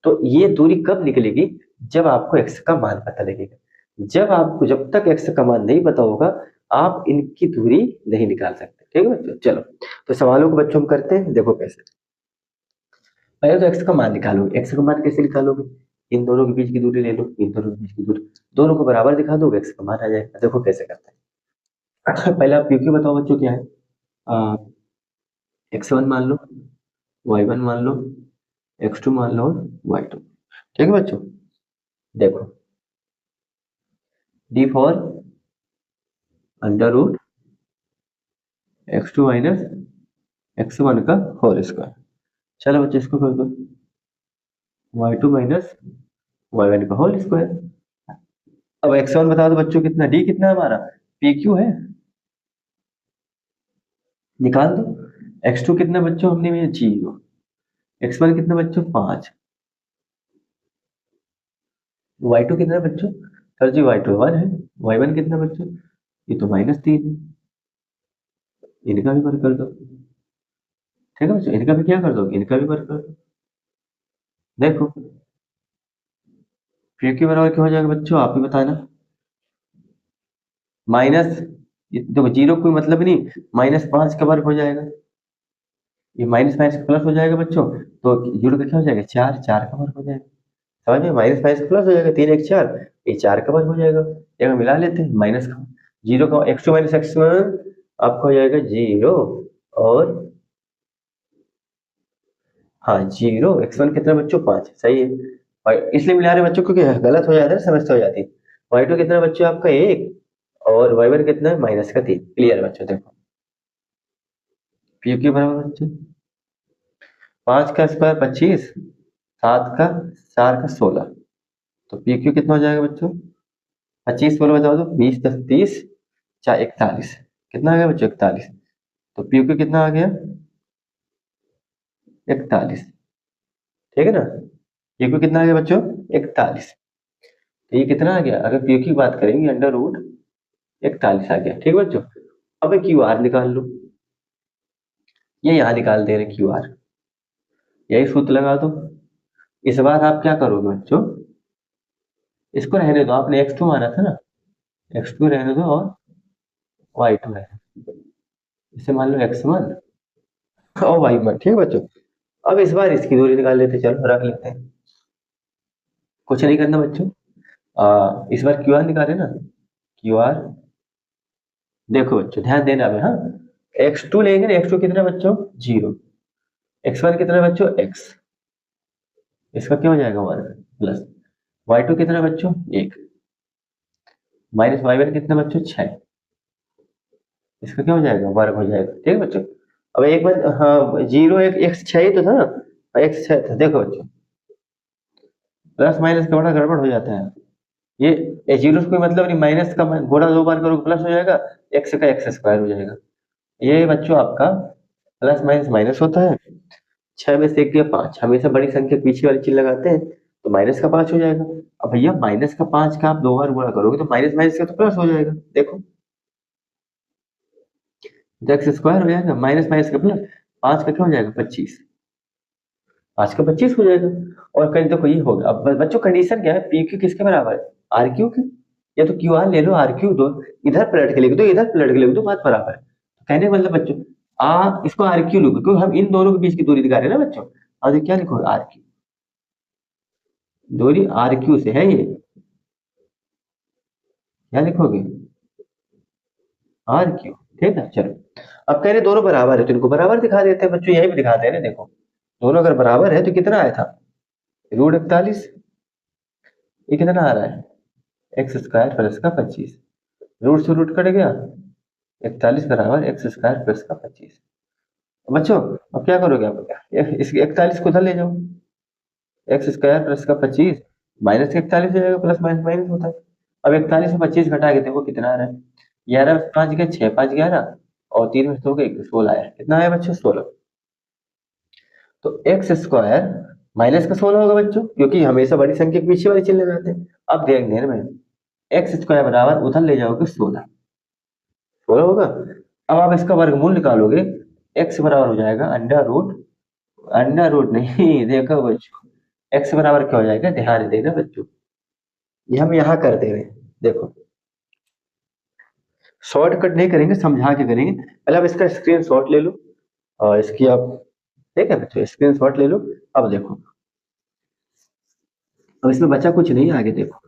तो ये दूरी कब निकलेगी, जब आपको एक्स का मान पता लगेगा। जब तक एक्स का मान नहीं पता होगा आप इनकी दूरी नहीं निकाल सकते। ठीक है बच्चों, चलो तो सवालों को बच्चों हम करते हैं। देखो कैसे, पहले तो एक्स का मान निकालोगे। एक्स का मान कैसे निकालोगे, इन दोनों के बीच की दूरी ले लो, इन दोनों के बीच की दूरी दोनों को बराबर दिखा दोगे, एक्स का मान आ जाएगा। देखो कैसे करते हैं। पहले आप क्यों बताओ बच्चों क्या है, x1 मान लो, y1 मान लो, x2 मान लो और y2। ठीक है बच्चों, देखो d for under root x2 minus x1 का होल स्क्वायर। चलो बच्चों इसको कर दो y2 माइनस y1 का होल स्क्वायर। अब x1 बता दो बच्चों कितना, d कितना है हमारा, pq है, निकाल दो। x2 कितना बच्चों हमने में 0, x1 कितना बच्चों 5, y2 कितना बच्चों, सर जी y2 1 है, y1 कितना बच्चों, ये तो -3 है, इनका भी वर्ग कर दो। ठीक है बच्चों, इनका भी क्या कर दो, इनका भी वर्ग कर दो। देखो pq बराबर क्या हो जाएगा बच्चों, आप ही बताना। माइनस, देखो जीरो कोई मतलब नहीं, -5 का वर्ग हो जाएगा, ये माइनस माइनस प्लस हो जाएगा बच्चों, तो जीरो का क्या हो जाएगा, 4, 4 का वर्ग हो जाएगा। समझ में, माइनस माइनस प्लस हो जाएगा, 3 1 4, ये 4 का वर्ग हो जाएगा। एक मिला लेते हैं, माइनस का जीरो का x2 माइनस x1 आपका हो जाएगा 0, और हाँ 0, x1 कितना बच्चों 5, सही है। और इसलिए मिला रहे बच्चों क्योंकि गलत हो जाता है, समस्या हो जाती है। y2 कितना बच्चों आपका 1, और y1 कितना है -3। क्लियर बच्चों, देखो पी के बराबर बच्चों 5 का स्क्वायर 25, 7 का 4 का 16, तो पी क्यू कितना हो जाएगा बच्चों, 25 बोलो बताओ तो 20 10 30 4 41, कितना आ गया बच्चों 41, तो पी क्यू कितना आ गया 41, ठीक है ना। ये कोई कितना आ गया बच्चों, 41। तो ये कितना आ गया, अगर क्यू की बात करेंगे अंडर रूट 41 आ गया, ठीक है बच्चों। अब क्यू आर निकाल लो, ये यहाँ निकाल दे रहे क्यू आर, यही सूत्र लगा दो। इस बार आप क्या करोगे बच्चों, इसको रहने दो, आपने x2 माना था ना, x2 रहने दो और y2 है, इसे मान लो x1 और y1, ठीक है बच्चों। अब इस बार इसकी दूरी निकाल लेते, चलो रख लेते हैं, कुछ नहीं करना बच्चों। इस बार क्यू आर निकाले ना, क्यू आर, देखो बच्चों ध्यान देना अब, हाँ x2 लेंगे ना, x2 कितना बच्चों 0, x1 कितना बच्चों x, इसका क्या हो जाएगा वर्ग, प्लस y2 कितना बच्चों 1, माइनस y1 कितना बच्चों 6, इसका क्या हो जाएगा वर्ग हो जाएगा, ठीक है बच्चों। अब एक बार, हाँ 0 एक x 6 ही तो था ना, x 6 था, देखो बच्चों प्लस माइनस का बड़ा गड़बड़ हो जाता है। ये जीरो से कोई मतलब नहीं, माइनस का घोड़ा 2 बार करोगे प्लस हो जाएगा, एक्स का एक्स स्क्वायर हो जाएगा। ये बच्चों आपका प्लस माइनस माइनस होता है, 6 में से 1 गया 5, हमेशा बड़ी संख्या के पीछे वाली चीज लगाते हैं, तो माइनस का 5 हो जाएगा। अब भैया माइनस का 5 का आप 2 बार गुणा करोगे तो माइनस माइनस का तो प्लस हो जाएगा, देखो तो एक्स स्क्वायर हो जाएगा, माइनस माइनस का प्लस, 5 का क्या हो जाएगा 25, 5 का 25 हो जाएगा। और कहीं देखो ये होगा, अब बच्चों कंडीशन क्या है, पी क्यू किसके बराबर है, आर क्यू के, या तो क्यू आर ले लो आर क्यू दो, इधर पलट के लिख दो इधर पलट के लिख दो, बात बराबर है। कहने का मतलब बच्चों इसको आर क्यू लिखो, क्योंकि हम इन दोनों के बीच की दूरी दिखा रहे हैं ना बच्चों। और ये क्या लिखोगे आर क्यू, दूरी आर क्यू से है ये, क्या लिखोगे आर क्यू, ठीक है चलो। अब कह रहे दोनों बराबर है तो इनको बराबर दिखा देते हैं बच्चों, यही भी दिखाते हैं ना, देखो दोनों अगर बराबर है तो कितना आया था रूट 41, ये कितना आ रहा है एक्स स्क्वायर प्लस का 25, रूट से रूट कट गया, 41 बराबर एक्स स्क्वायर प्लस का 25। बच्चों अब क्या करोगे आप, इस 41 को उधर ले जाओ, एक्स स्क्वायर प्लस का 25 माइनस 41 हो जाएगा, प्लस माइनस माइनस होता है। अब 41 में 25 घटा के देखो कितना आ रहा है, 11 में 5 गया 6 5 11, और 3 में 2 गए 16 आया, कितना आया बच्चों 16। तो एक्स स्क्वायर माइनस का 16 होगा बच्चों, क्योंकि हमेशा बड़ी संख्या के पीछे वाली चिन्ह लगाते हैं। अब देखने में एक्स स्क्वायर बराबर उधर ले जाओगे 16, 16 होगा। अब आप इसका वर्गमूल निकालोगे, एक्स बराबर हो जाएगा अंडर रूट नहीं देखो बच्चों, एक्स बराबर क्या हो जाएगा, ध्यान देना बच्चों, ये हम यहाँ कर दे रहे हैं, देखो शॉर्टकट नहीं करेंगे, समझा के करेंगे। पहले आप इसका स्क्रीन शॉट ले लो, और इसकी आप, ठीक है बच्चों स्क्रीन शॉट ले लो। अब देखो, अब इसमें बचा कुछ नहीं, आगे देखो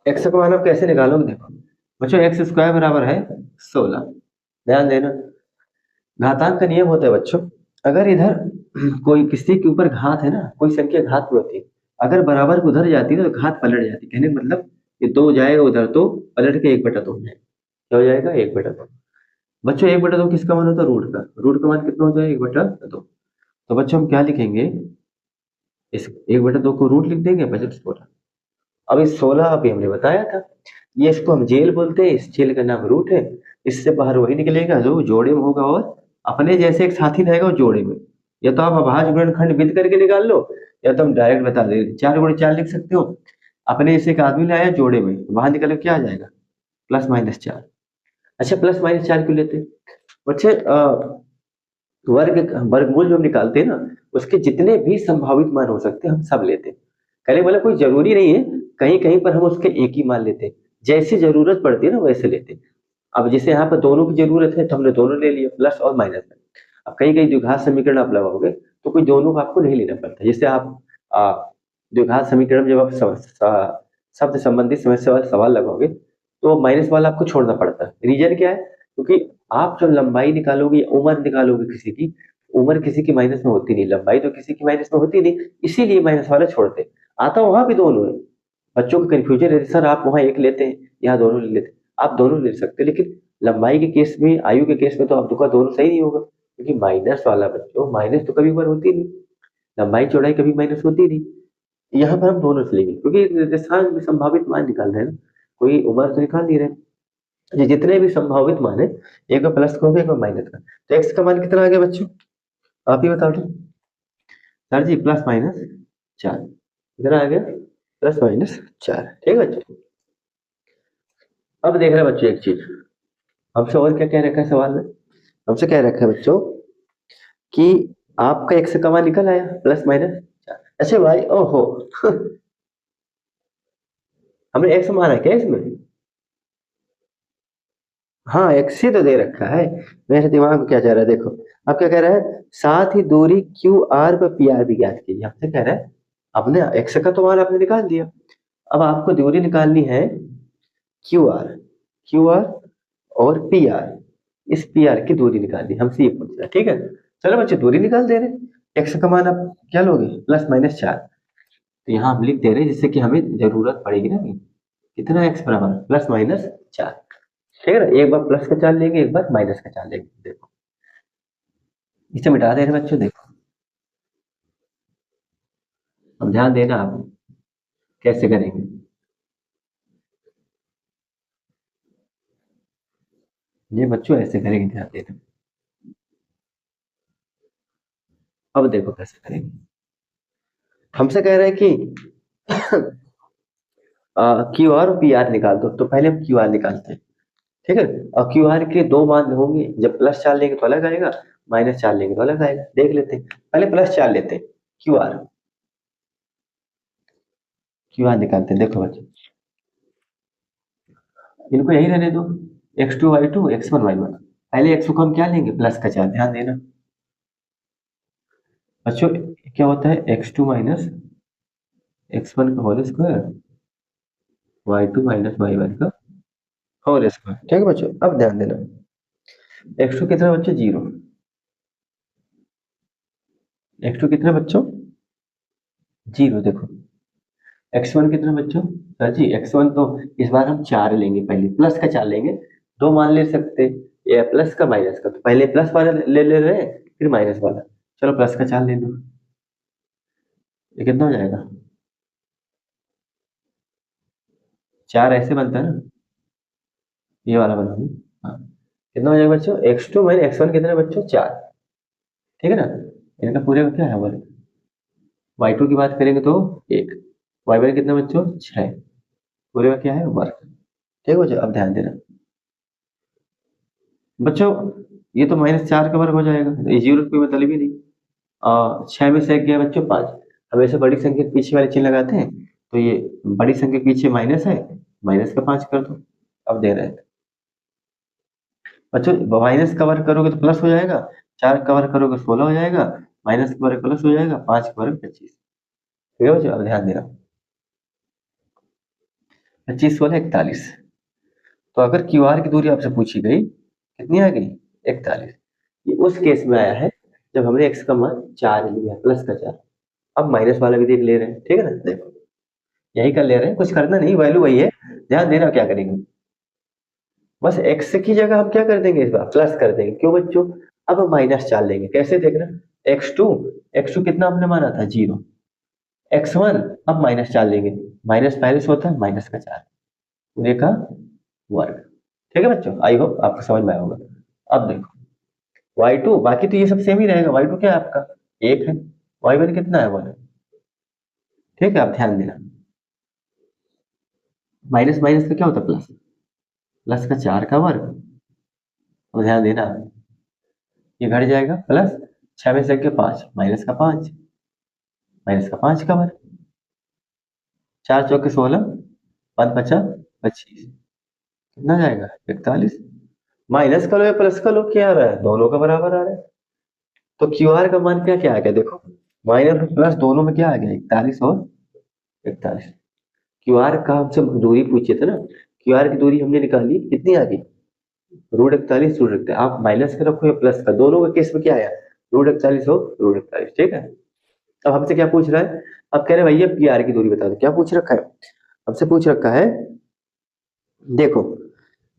एक्स का मान आप कैसे निकालोगे, देखो बच्चों एक्स स्क्वायर बराबर है 16, ध्यान देना घातांक का नियम होता है बच्चों, अगर इधर कोई किसी के ऊपर घात है ना, कोई संख्या घात में होती है, अगर बराबर को उधर जाती है ना तो घात पलट जाती है, कहने का मतलब ये 2 जाएगा उधर तो पलट के 1/2 हो जाएगा, क्या हो जाएगा 1/2। बच्चों 1/2 किसका मान होता है, रूट का मान कितना हो जाएगा 1/2। तो बच्चों हम क्या लिखेंगे, इस 1/2 को रूट लिख देंगे, बचा 16। अब इस 16 अभी हमने बताया था, ये इसको हम जेल बोलते हैं, इस जेल का नाम रूट है। इससे बाहर वही निकलेगा जो जोड़े में होगा, और अपने जैसे एक साथी रहेगा वो जोड़े में, या तो आप अभाज्य गुणनखंड विद करके निकाल लो, या तो हम डायरेक्ट बता देंगे 4 × 4 लिख सकते हो। अपने जैसे एक आदमी लाया जोड़े में, वहां निकल के क्या आ जाएगा +-4। अच्छा +-4 क्यों लेते हैं बच्चे, वर्गमूल जो हम निकालते हैं ना, उसके जितने भी संभावित मान हो सकते हैं हम सब लेते हैं। कहने वाला कोई जरूरी नहीं है, कहीं कहीं पर हम उसके एक ही मान लेते हैं, जैसी जरूरत पड़ती है ना वैसे लेते हैं। अब जैसे यहाँ पर दोनों की जरूरत है तो हमने दोनों ले लिया, प्लस और माइनस में। अब कहीं कहीं द्विघात समीकरण आप लगाओगे तो कोई दोनों को आपको नहीं लेना पड़ता, जैसे आप द्विघात समीकरण जब आप शब्द संबंधित समस्या वाला सवाल लगाओगे तो माइनस वाला आपको छोड़ना पड़ता है। रीजन क्या है, क्योंकि आप जब लंबाई निकालोगे या उम्र निकालोगे किसी की, उम्र किसी की माइनस में होती नहीं, लंबाई तो किसी की माइनस में होती नहीं, इसीलिए माइनस वाला छोड़ते। आता वहां भी दोनों है, बच्चों को कंफ्यूजन रहती सर आप वहां एक लेते हैं यहाँ दोनों ले लेते हैं, आप दोनों ले सकते हैं, लेकिन लंबाई के केस में आयु के केस में तो आपका दोनों सही नहीं होगा, क्योंकि माइनस वाला बच्चों माइनस तो कभी उम्र होती नहीं, लंबाई चौड़ाई कभी माइनस होती नहीं। यहाँ पर हम दोनों से लेंगे, क्योंकि निर्देशांक में संभावित मान निकाल रहे हैं ना, कोई उम्र तो निकाल नहीं रहे। ये जितने भी संभावित मान है, एक में प्लस का होगा एक में माइनस का, तो एक्स का मान कितना आ गया बच्चों, आप ही बता दो। सर जी प्लस माइनस 4, कितना आ गया, प्लस माइनस 4, ठीक है बच्चों। अब देख रहे हैं बच्चों एक चीज, हमसे और क्या कह रखा है सवाल में, हमसे कह रखा है बच्चों कि आपका एक्स का मान निकल आया प्लस माइनस 4। अच्छा भाई ओहो हमने एक्स माना क्या इसमें, हाँ एक्स ही तो दे रखा है, मेरे दिमाग में क्या जा रहा है देखो। अब क्या कह रहा है, साथ ही दूरी क्यू आर पर पी आर भी ज्ञात कीजिए, हमसे कह रहा है आपने एक्स का तो मान आपने निकाल दिया, अब आपको दूरी निकालनी है क्यू आर, क्यू आर और पी आर, इस पी आर की दूरी निकालनी हमसे ये पूछ रहा है, ठीक है। चलो बच्चे दूरी निकाल दे रहे, एक्स का मान आप क्या लोगे प्लस माइनस 4, तो यहाँ हम लिख दे रहे हैं जिससे कि हमें जरूरत पड़ेगी ना, कितना एक्स बराबर प्लस माइनस 4, ठीक है ना, एक बार प्लस का 4 लेंगे एक बार माइनस का 4 लेंगे, देखो इसे मिटा दे रहे बच्चों, देखो अब ध्यान देना आप कैसे करेंगे, ये बच्चों ऐसे करेंगे, ध्यान देना। अब देखो कैसे करेंगे, हमसे कह रहे हैं कि क्यू आर और पी आर निकाल दो, तो पहले हम क्यू आर निकालते हैं, ठीक है। और क्यू आर के दो मान होंगे, जब प्लस 4 लेंगे तो अलग आएगा, माइनस 4 लेंगे तो अलग आएगा, देख लेते हैं, पहले प्लस 4 लेते हैं, क्यू आर, क्यू आर निकालते हैं, देखो बच्चों इनको यही रहने दो, x two y two x one y one, पहले एक्स को हम क्या लेंगे प्लस का 4, ध्यान देना बच्चों, क्या होता है x two minus x one का whole square, y two minus y one का होल स्क्वायर, ठीक है बच्चों। अब ध्यान देना, एक्स टू कितना बच्चों 0, एक्स टू कितना बच्चों 0, देखो एक्स वन कितना बच्चों, सर जी एक्स वन तो इस बार हम 4 लेंगे, पहले प्लस का 4 लेंगे, दो मान ले सकते, या प्लस का माइनस का, तो पहले प्लस वाला ले रहे हैं फिर माइनस वाला, चलो प्लस का 4 ले लो, ये कितना हो जाएगा, 4 ऐसे बनता है ना, ये वाला बना दूं, हाँ कितना हो जाएगा बच्चों, x two minus x one कितना बच्चों 4, ठीक है ना, इनका पूरे का क्या है वर्ग, वाई टू की बात करेंगे तो 1, वाई वन कितना बच्चों 6, पूरे का क्या है वर्ग, ठीक है बच्चों। अब ध्यान देना बच्चों, ये तो माइनस 4 का वर्ग हो जाएगा, तो ये 0 कोई मतलब ही नहीं, 6 में से एक गया बच्चों 5, हमेशा बड़ी संख्या के पीछे वाले चिन्ह लगाते हैं, तो ये बड़ी संख्या के पीछे माइनस है, माइनस का 5 कर दो, अब दे रहे हैं बच्चों, माइनस का वर्ग करोगे तो प्लस हो जाएगा, 4 का वर्ग करोगे 16 हो जाएगा, माइनस का वर्ग प्लस हो जाएगा, 5 का वर्ग 25, ठीक है बच्चों। अब ध्यान देना 25 16 41, तो अगर क्यू आर की दूरी आपसे पूछी गई कितनी आ गई 41, ये उस केस में आया है जब हमने एक्स का मान 4 लिया प्लस का 4, अब माइनस वाला भी देख ले रहे हैं, ठीक है ना, देखो यही कर ले रहे हैं, कुछ करना नहीं, वैल्यू वही है, ध्यान देना क्या करेंगे, बस एक्स की जगह हम क्या कर देंगे इस बार प्लस कर देंगे, क्यों बच्चों, अब हम माइनस 4 लेंगे, कैसे देखना, एक्स टू कितना हमने माना था 0, एक्स वन अब माइनस 4 लेंगे, माइनस पहले से होता है माइनस का 4 पूरे का वर्ग, ठीक है बच्चों, आई होप आपको समझ में आया होगा। अब देखो वाई टू, बाकी तो ये सब सेम ही रहेगा, वाई टू क्या है आपका 1 है, वाई वन कितना है 1 है, ठीक है। आप ध्यान देना माइनस माइनस का क्या होता है प्लस, प्लस का 4 का वर्ग, और ध्यान देना ये घट जाएगा, प्लस 6 में से 5 माइनस का 5, माइनस का 5 का वर्ग, 4 चौके 16, 5 पचा 25, कितना जाएगा 41, माइनस का लो या प्लस का लो क्या आ रहा है, दोनों का बराबर आ रहा है, तो क्यू आर का मान क्या क्या आ गया देखो, माइनस और प्लस दोनों में क्या आ गया 41 और 41, क्यू आर का हमसे दूरी पूछे थे ना, क्यू आर की दूरी हमने निकाली कितनी आ गई, √41 √41, आप माइनस का रखो या प्लस का, दोनों का केस में क्या आया √41 हो √41, ठीक है। अब हमसे क्या पूछ रहा है, अब कह रहे हैं भैया पी आर की दूरी बता दो, क्या पूछ रखा है, हमसे पूछ रखा है देखो,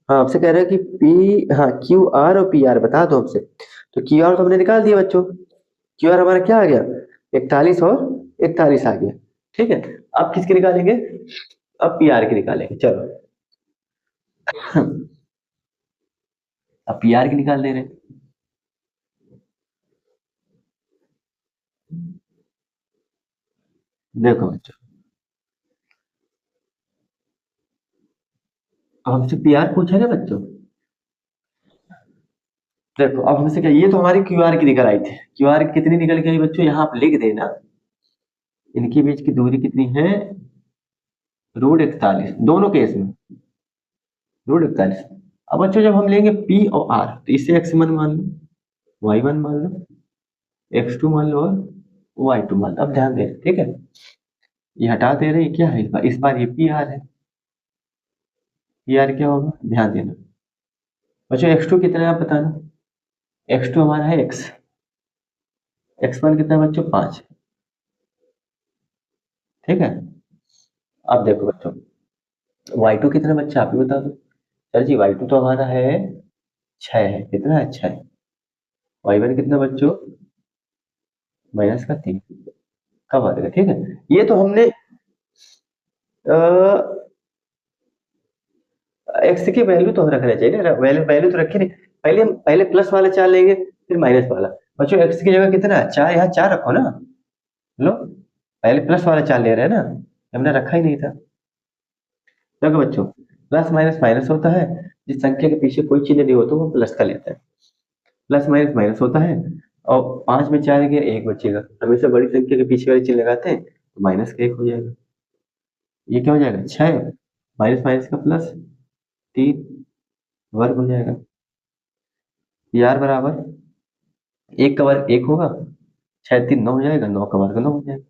हाँ आपसे कह रहा है कि पी, हाँ क्यू आर और पी आर बता दो हमसे, तो क्यू आर तो हमने निकाल दिया बच्चों, क्यू आर हमारा क्या आ गया 41 और 41 आ गया, ठीक है। अब किसकी निकालेंगे, अब पी आर की निकालेंगे, चलो अब पी आर की निकाल दे रहे हैं। देखो बच्चों, अब हमसे पी आर पूछा ना बच्चों। देखो अब हमसे क्या, ये तो हमारी क्यू आर की निकल आई थी। क्यू आर कितनी निकल के आई बच्चों, यहाँ आप लिख देना। इनके बीच की दूरी कितनी है, √41, दोनों केस में √41। अब बच्चों जब हम लेंगे पी और आर, तो इसे x1 मान लो, y1 मान लो, x2 मान लो और y2 मान लो। अब ध्यान दें, ठीक है, ये हटा दे रहे हैं, क्या है इस बार ये पी आर है। पी आर क्या होगा, ध्यान देना बच्चों। x2 कितना है आप बताना। x2 हमारा है x, x1 कितना है बच्चों, 5। ठीक है, अब देखो बच्चों y2 कितना बच्चा आप ही बता दो। सर जी y2 तो हमारा है 6 है, कितना है 6। y1 कितना बच्चों, -3 कब आ जाएगा। ठीक है, ये तो हमने एक्स की वैल्यू तो रखना चाहिए ना, वैल्यू वैल्यू तो रखे नहीं। पहले हम पहले प्लस वाला 4 लेंगे, फिर माइनस वाला। बच्चों एक्स की जगह कितना है 4, यहाँ 4 रखो ना। लो, पहले प्लस वाला 4 ले रहे हैं ना, हमने रखा ही नहीं था। देखो बच्चों, प्लस माइनस माइनस होता है, जिस संख्या के पीछे कोई चिन्ह नहीं होता वो प्लस का लेता है। प्लस माइनस माइनस होता है, और 5 में 4 गया 1 बचेगा। हमेशा बड़ी संख्या के पीछे वाले चिन्ह लगाते हैं तो माइनस का 1 हो जाएगा। ये क्या हो जाएगा, 6 माइनस माइनस का प्लस 3 वर्ग हो जाएगा। यार बराबर 1 का वर्ग 1 होगा, 6 3 9 हो जाएगा, 9 का वर्ग 9 हो जाएगा।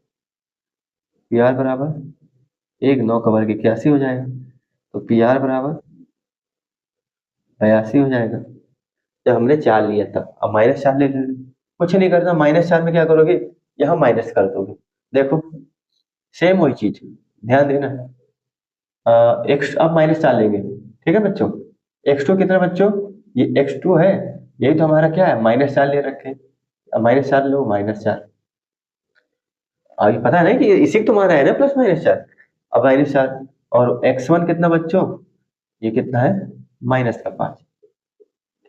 पी आर बराबर 1, 9 का वर्ग 81 हो जाएगा। तो पी आर बराबर 82 हो जाएगा। जब हमने 4 लिया तब, अब -4 ले लेंगे। कुछ नहीं करना, -4 में क्या करोगे, यहाँ माइनस कर दोगे। देखो सेम वही चीज, ध्यान देना। एक्स अब -4 लेंगे, ठीक है बच्चों। x2 कितना बच्चों, ये x2 है, यही तो हमारा क्या है, -4 ले रखे हैं। अब -4 लो, -4। अभी पता है ना कि इसी को तुम्हारा है ना, +-4। अब -4, और x1 कितना बच्चों, ये कितना है, -5।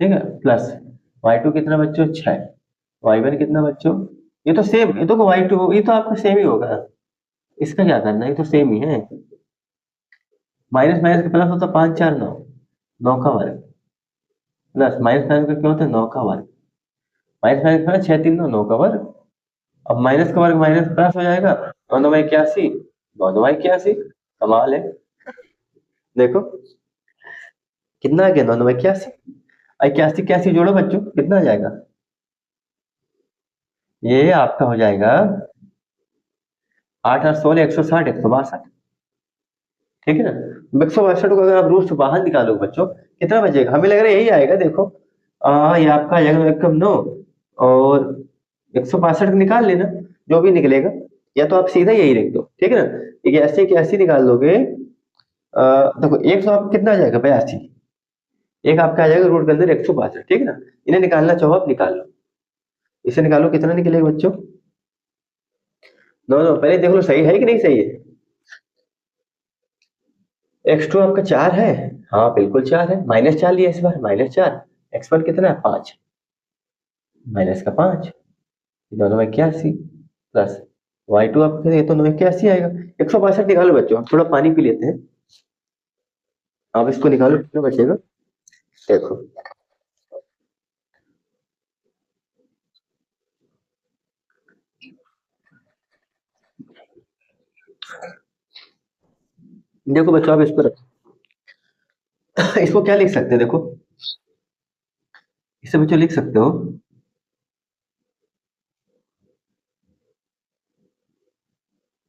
ठीक है, प्लस y2 कितना बच्चों, 6। y1 कितना बच्चों, ये तो सेम, ये तो y2 ये तो आपका सेम ही होगा। इसका क्या करना है, ये तो सेम ही है। माइनस माइनस का प्लस होता है 5 4 9, 9 का वर्ग, प्लस माइनस माइनस का क्या होता है, 9 का वर्ग। माइनस माइनस का 6 3 9, 9 का वर्ग। अब माइनस का वर्ग माइनस प्लस हो जाएगा, 9 9 81, 9 9 81। कमाल है, देखो कितना आ गया, 9 9 81। 81 81 जोड़ो बच्चों, कितना आ जाएगा, ये आपका हो जाएगा 8 8 16 160 162। ठीक है ना। 162 को अगर आप रूट से बाहर निकालो बच्चों, कितना बचेगा, हमें लग रहा है यही आएगा। देखो ये आपका आ जाएगा एकदम 9, और 162 निकाल लेना, जो भी निकलेगा। या तो आप सीधा यही लिख दो, ठीक है ना। ये ऐसे निकाल दोगे। देखो एक तो आपका कितना आ जाएगा, 82। एक आपका आ जाएगा रूट के अंदर 162, ठीक है ना। इन्हें निकालना चाहो आप निकाल लो, इसे निकालो, कितना निकलेगा बच्चों। नो नो, पहले देख लो सही है कि नहीं सही है। x2 आपका 4 है, हाँ बिल्कुल 4 है। -4 लिया इस बार, -4। x1 कितना है, 5, माइनस का 5, दोनों में 81, प्लस y2 आपका ये तो 9 81 आएगा। 162 निकालो बच्चों, हम थोड़ा पानी पी लेते हैं। आप इसको निकालो, कितना बचेगा, देखो। देखो बच्चों आप इसको इसको क्या लिख सकते हैं, देखो इसे बच्चों लिख सकते हो,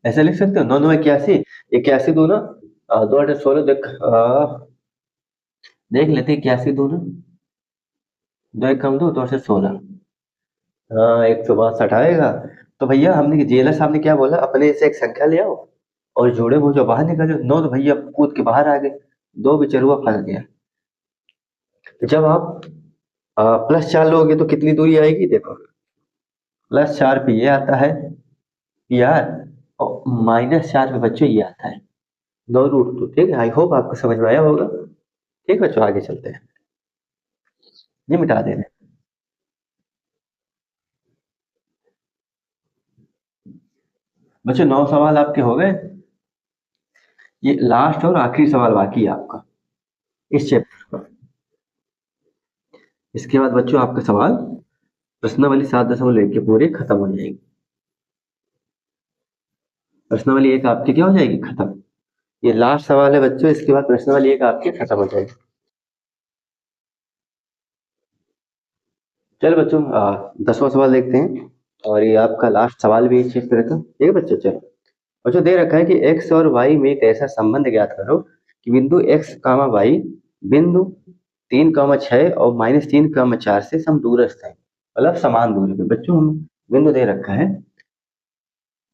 ऐसे लिख सकते हो, 9 9 81, 81 दो ना, 2 8 16, देख लेते हैं, 81 दो ना, 2 1 कम, 2 2 से 16, हाँ 162 आएगा। तो भैया हमने जेलर साहब ने क्या बोला, अपने से एक संख्या ले आओ और जोड़े वो जो बाहर निकालो। 9 तो भैया कूद के बाहर आ गए, 2 बिचरुआ फंस गया। तो जब आप +4 लोगे तो कितनी दूरी आएगी, देखो +4 पे ये आता है पी आर, और -4 पे बच्चों ये आता है 9 √2। ठीक है, आई होप आपको समझ में आया होगा। ठीक है बच्चों, आगे चलते हैं। ये मिटा दे रहे हैं। बच्चों 9 सवाल आपके हो गए। ये लास्ट और आखिरी सवाल बाकी है आपका इस चैप्टर का। इसके बाद बच्चों आपका सवाल प्रश्नावली 7.1 के पूरे खत्म हो जाएगी। प्रश्नावली 1 आपकी क्या हो जाएगी, खत्म। ये लास्ट सवाल है बच्चों, इसके बाद प्रश्नावली 1 आपकी खत्म हो जाएगी। चलो बच्चों 10वां सवाल देखते हैं, और ये आपका लास्ट सवाल भी इस चैप्टर का, ठीक है बच्चों। चलो बच्चों, दे रखा है कि x और y में एक ऐसा संबंध ज्ञात करो कि बिंदु x y बिंदु 3,6 और -3,4 से समदूरस्थ है, मतलब समान दूरी पे। बच्चों हम बिंदु दे रखा है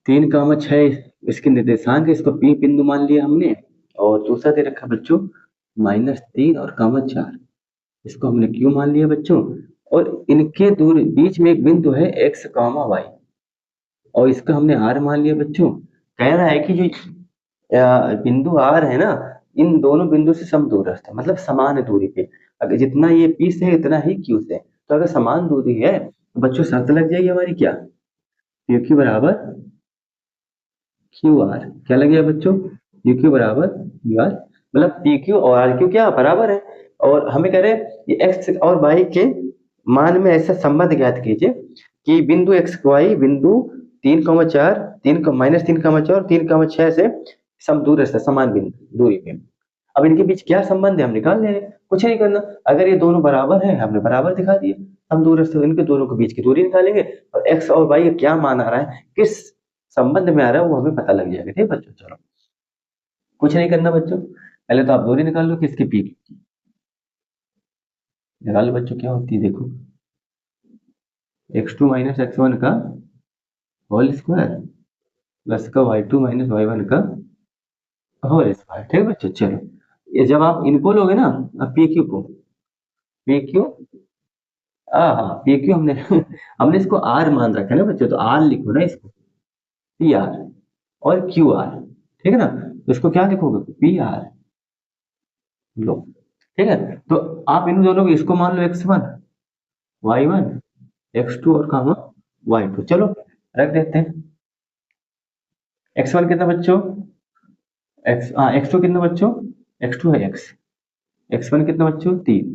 3,6 इसके निर्देशांक है, इसको P बिंदु मान लिया हमने, और दूसरा दे रखा है बच्चों -3 और -4, इसको हमने Q मान लिया बच्चों। और इनके दूरी बीच में एक बिंदु है x y, और इसका हमने R मान लिया बच्चों। कह रहा है कि जो बिंदु R है ना, इन दोनों बिंदु से समदूरस्थ है, मतलब समान दूरी पे। अगर जितना ये P से है उतना ही Q से, तो अगर समान दूरी है तो बच्चों शर्त लग जाएगी हमारी क्या, PQ बराबर QR। क्या लग गया बच्चों, PQ बराबर QR, मतलब PQ और RQ क्या बराबर है। और हमें कह रहे हैं ये x और y के मान में ऐसा संबंध ज्ञात कीजिए कि बिंदु x y बिंदु 3,4 -3,4 और 3,6 से समदूरस्थ है, समान बिंदु दूरी पे। अब इनके बीच क्या संबंध है हम निकाल ले रहे हैं, कुछ नहीं करना। अगर ये दोनों बराबर है, हमने बराबर दिखा दिए, समदूरस्थ, इनके दोनों के बीच की दूरी निकालेंगे, और x और y का क्या मान आ रहा है, किस संबंध में आ रहा है, वो हमें पता लग जाएगा। ठीक है बच्चों, चलो कुछ नहीं करना बच्चों, पहले तो आप दूरी निकाल लो किसकी, P की निकाल लो बच्चों। क्या होती है देखो, x2 - x1 का होल स्क्वायर प्लस का y2 - y1 का होल स्क्वायर। ठीक है बच्चों, चलो ये जब आप इनको लोगे ना, पी क्यू को, पी क्यू, हाँ पी क्यू हमने हमने इसको आर मान रखा है ना बच्चों, तो आर लिखो ना इसको, पी आर और क्यू आर। ठीक है ना, तो इसको क्या लिखोगे, पी आर लो। ठीक है, तो आप इन दोनों को, इसको मान लो x1 y1 x2 और कहा y2। चलो रख देते हैं। x1 कितना बच्चों, x2 कितना बच्चों, x2 है x, x1 कितना बच्चों 3,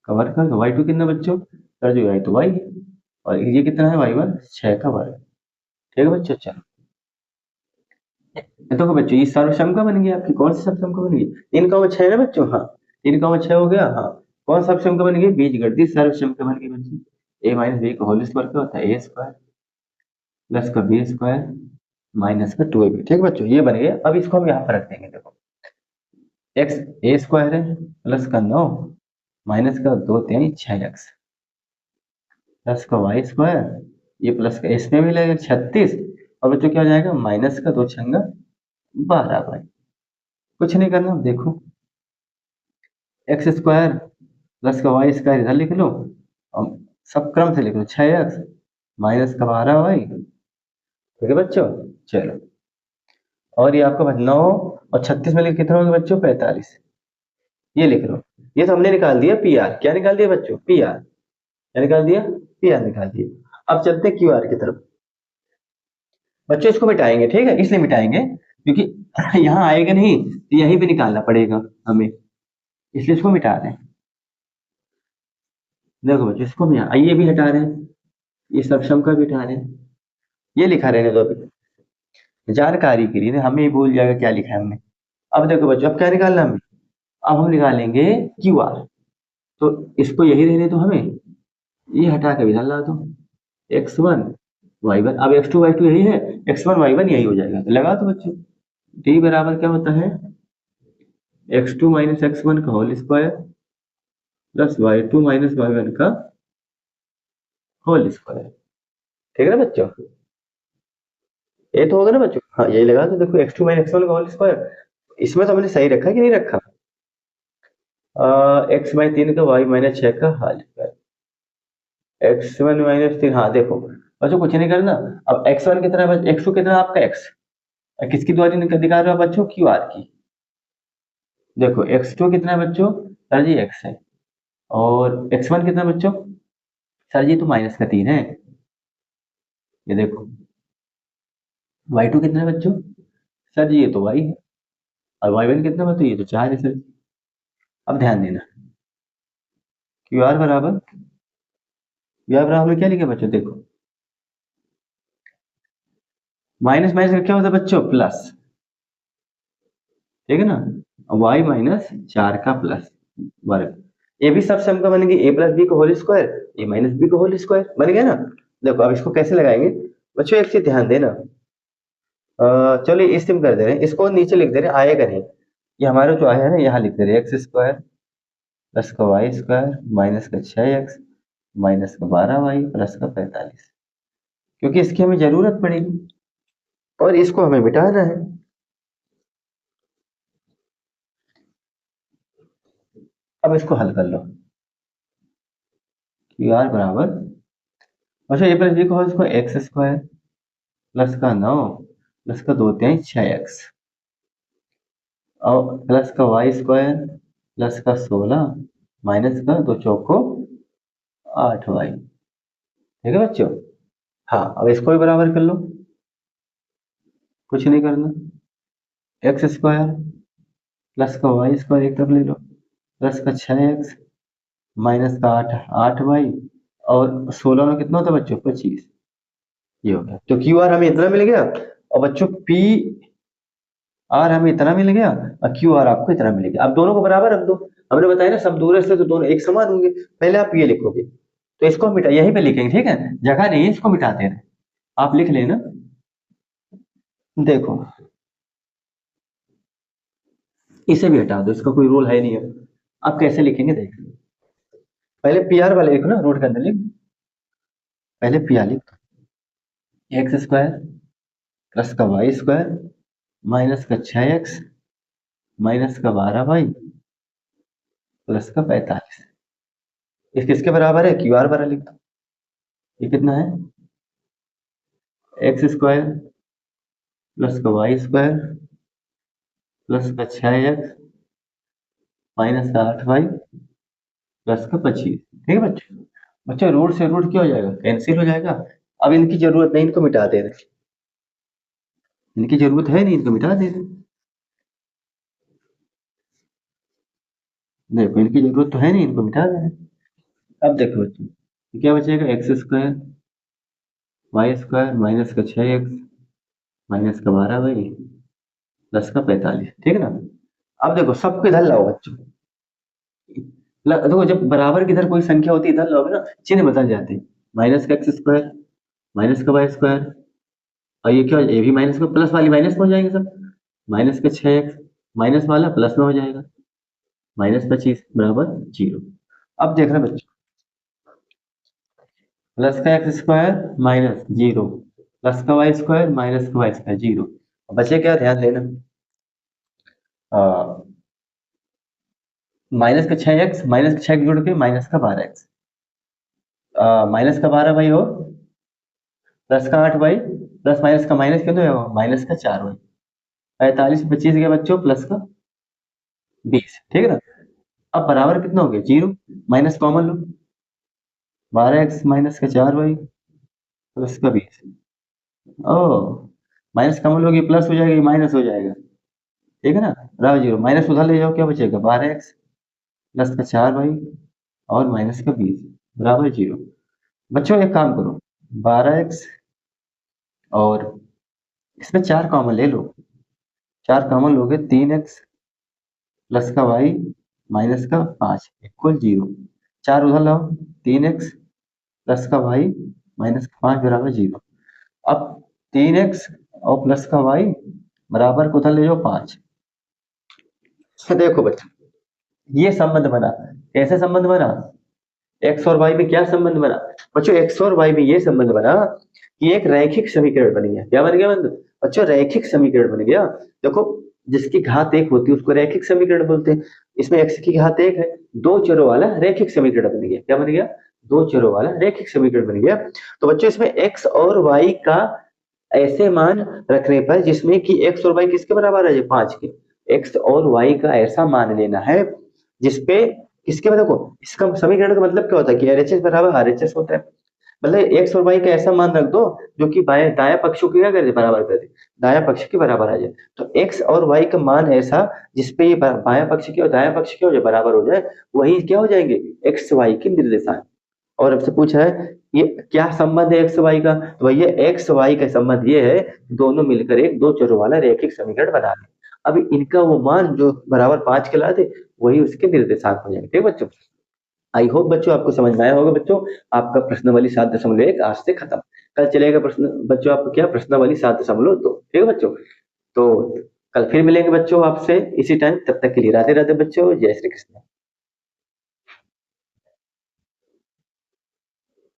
कवर कर दो। y2 कितना बच्चों, कर जो y तो y है, और ये कितना है y1 6 का वर्ग। ठीक है बच्चों, चलो ये देखो बच्चों, ये सर्वसम बन गया आपकी, कौन सी सर्वसम बन गई, 3,6 है ना बच्चों, हाँ 3,6 हो गया। हाँ कौन सा सर्वसम बन गई, बीजगणित सर्वसम बन गई बच्चों। a - b का होल स्क्वायर क्या होता है, a स्क्वायर प्लस का b स्क्वायर माइनस का 2ab। ठीक है बच्चों, ये बन गया। अब इसको हम यहाँ पर रख देंगे, देखो x a स्क्वायर है प्लस का 9 माइनस का 2 3 6x प्लस का वाई स्क्वायर, ये प्लस का इसमें भी लगेगा 36, और बच्चों क्या हो जाएगा, माइनस का 2 छंगा 12 भाई। कुछ नहीं करना, देखो एक्स स्क्वायर प्लस का वाई स्क्वायर इधर लिख लो, और सब क्रम से लिख लो, 6x माइनस का 12y। ठीक है बच्चों, चलो और ये आपका 9 और 36 में कितना होगा बच्चों, 45, ये लिख लो। ये तो हमने निकाल दिया पी आर, क्या निकाल दिया बच्चों, पी आर, क्या निकाल दिया, पी आर निकाल दिया। अब चलते क्यू आर की तरफ। बच्चों इसको मिटाएंगे, ठीक है, इसलिए मिटाएंगे क्योंकि यहाँ आएगा नहीं, तो यहीं पे निकालना पड़ेगा हमें, इसलिए इसको मिटा रहे हैं। देखो बच्चों, इसको हम यहाँ ये भी हटा रहे हैं, ये सक्षम का भी हटा रहे हैं, ये लिखा रहने दो अभी जानकारी के लिए, हमें ही भूल जाएगा क्या लिखा है हमने। अब देखो बच्चों, अब क्या निकालना हमें, अब हम निकालेंगे क्यू आर। तो इसको यही रहने दो हमें, ये हटा के इधर ला दो, x1 y1, अब x2 y2 यही है, x1 y1 यही हो जाएगा, तो लगा दो बच्चों। d बराबर क्या होता है, x2 - x1 का whole square plus y2 - y1 का होल स्क्वायर। ठीक है ना बच्चों, ये तो होगा ना बच्चों, हाँ यही लगा दो। देखो x2 - x1 का होल स्क्वायर, इसमें तो हमने सही रखा कि नहीं रखा, x/3 का y - 6 का होल स्क्वायर, x1 - 3, हाँ देखो बच्चों कुछ नहीं करना। अब x1 कितना है, x2 कितना है आपका x, किसकी द्वारा दिखा रहे हो बच्चों, क्यू आर की। देखो x2 कितना है बच्चों, सर जी x है, और x1 कितना बच्चों? सर जी तो माइनस का 3 है, ये देखो। y2 कितना है बच्चों? सर जी ये तो y है। और y1 कितना बच्चों? ये तो 4 है सर। अब ध्यान देना, क्यू आर बराबर, क्यू आर बराबर क्या लिखे बच्चों? देखो माइनस माइनस का क्या होता है बच्चों? प्लस, ठीक है ना। y माइनस 4 का प्लस वर्ग, ये भी सब सम का बनेगी, a प्लस बी का होल स्क्वायर, ए माइनस बी का होल स्क्वायर बन गया ना। देखो अब इसको कैसे लगाएंगे बच्चों, एक चीज ध्यान देना। चलो इस सिम कर दे रहे हैं, इसको नीचे लिख दे रहे हैं, आएगा नहीं। ये हमारा जो आया है ना, यहाँ लिख दे रहे हैं एक्स स्क्वायर प्लस का वाई स्क्वायर माइनस का 6x माइनस का 12y प्लस का 45, क्योंकि इसकी हमें जरूरत पड़ेगी और इसको हमें मिटाना है। अब इसको हल कर लो, क्यू आर बराबर, अच्छा ए प्लस बी को इसको एक्स स्क्वायर प्लस का 9 प्लस का 2 3 6x और प्लस का वाई स्क्वायर प्लस का 16 माइनस का 2 चौको 8y, ठीक है बच्चों। हाँ अब इसको भी बराबर कर लो, कुछ नहीं करना, एक्स स्क्वायर प्लस का वाई स्क्वायर एक तरफ ले लो प्लस का 6x माइनस का 8 वाई और 16 में कितना होता है बच्चों? 25, ये हो गया। तो क्यू आर हमें इतना मिल गया और बच्चों पी आर हमें इतना मिल गया और क्यू आर आपको इतना मिल गया। अब दोनों को बराबर रख दो, हमने बताया ना सब दूर से तो दोनों एक समान होंगे। पहले आप ये लिखोगे तो इसको हम मिटा यहीं पे लिखेंगे, ठीक है, जगह नहीं है इसको मिटाते हैं, आप लिख लेना। देखो इसे भी हटा दो, इसका कोई रोल है नहीं है। आप कैसे लिखेंगे देख लो, पहले पी आर वाले लिखो ना, रूट के अंदर लिख, पहले पी आर लिख, एक्स स्क्वायर प्लस का वाई स्क्वायर माइनस का 6x माइनस का 12y प्लस का 45, इस किसके बराबर है? क्यू आर बराबर लिख दो। ये कितना है? एक्स स्क्वायर प्लस का वाई स्क्वायर प्लस का 6x माइनस का 8y प्लस का 25, ठीक है बच्चों। बच्चों रूट से रूट क्या हो जाएगा? कैंसिल हो जाएगा। अब इनकी जरूरत नहीं, इनको मिटा दे रहे, इनकी जरूरत है नहीं, इनको मिटा दे रहे। देखो इनकी जरूरत तो है नहीं, इनको मिटा दे रहे। अब देखो बच्चों ये क्या बचेगा? X square y square minus का 6x माइनस का 12y प्लस का 45, ठीक है ना। अब देखो सबको इधर लाओ बच्चों, देखो जब बराबर की इधर कोई संख्या होती है इधर लाओगे ना, चिन्ह बदल जाते हैं। माइनस का एक्स स्क्वायर माइनस का वाई स्क्वायर और ये क्या, ये भी माइनस का, प्लस वाली माइनस में हो जाएंगे सब, माइनस का 6x माइनस वाला प्लस में हो जाएगा, -25 बराबर 0। अब देखना बच्चों, प्लस का एक्स स्क्वायर माइनस 0 प्लस का वाई स्क्वायर माइनस का वाई स्क्वायर 0, बचे क्या? ध्यान देना, माइनस का 6x माइनस का 6 जोड़ के माइनस का 12x माइनस का 12y और प्लस का 8y प्लस माइनस का माइनस कितना होगा? माइनस का 4y, 45 25 गया बच्चों प्लस का 20, ठीक है ना। अब बराबर कितना हो गया? 0, माइनस कॉमन लो, 12x माइनस का 4y प्लस का 20, ओ माइनस कॉमन लोगे प्लस हो जाएगा, माइनस हो जाएगा, ठीक है ना। रहा 0, माइनस उधर ले जाओ, क्या बचेगा? 12x प्लस का 4y और माइनस का 20 बराबर 0। बच्चों एक काम करो, 12x और इसमें 4 कॉमन ले लो, 4 कॉमन लोगे 3x प्लस का y माइनस का 5 इक्वल 0, 4 उधर लाओ, 3x प्लस का y माइनस का 5 बराबर 0। अब 3x और प्लस का y बराबर को उधर ले जाओ 5। देखो बच्चों ये संबंध बना, कैसे संबंध बना? x और y में क्या संबंध बना बच्चों? x और y में ये संबंध बना कि एक रैखिक समीकरण बन गया। क्या बन गया बच्चों? रैखिक समीकरण बन गया। देखो जिसकी घात 1 होती है उसको रैखिक समीकरण बोलते हैं, इसमें x की घात 1 है, दो चरों वाला रैखिक समीकरण बन गया। क्या बन गया? दो चरों वाला रैखिक समीकरण बन गया। तो बच्चों इसमें x और y का ऐसे मान रखने पर जिसमें कि x और y किसके बराबर है? 5 के। x और y का ऐसा मान लेना है जिसपे किसके मतलब देखो, इसका समीकरण का मतलब क्या होता है कि RHS बराबर RHS होता है। मतलब एक्स और वाई का ऐसा मान रख दो जो कि बाएं दाया पक्ष को क्या कर दे, बराबर कर दे, दाया पक्ष के बराबर आ जाए। तो एक्स और वाई का मान ऐसा जिसपे ये बाया पक्ष के और दाया पक्ष के हो जाए, बराबर हो जाए, वही क्या हो जाएंगे, एक्स वाई के निर्देशांक। और हमसे पूछा है ये क्या संबंध है एक्स वाई का, तो भैया एक्स वाई का संबंध ये है, दोनों मिलकर एक दो चरों वाला रैखिक समीकरण बना रहे हैं। अब इनका वो मान जो बराबर 5 के लाते, वही उसके निर्देशांक हो जाएंगे। ठीक है बच्चों, आई होप बच्चों आपको समझ में आया होगा बच्चों। आपका प्रश्नावली 7.1 आज से खत्म। कल चलेगा प्रश्न बच्चों आपको क्या, प्रश्नावली 7.2। ठीक है बच्चों, तो कल फिर मिलेंगे बच्चों आपसे इसी टाइम। तब तक के लिए राधे राधे बच्चों, जय श्री कृष्ण।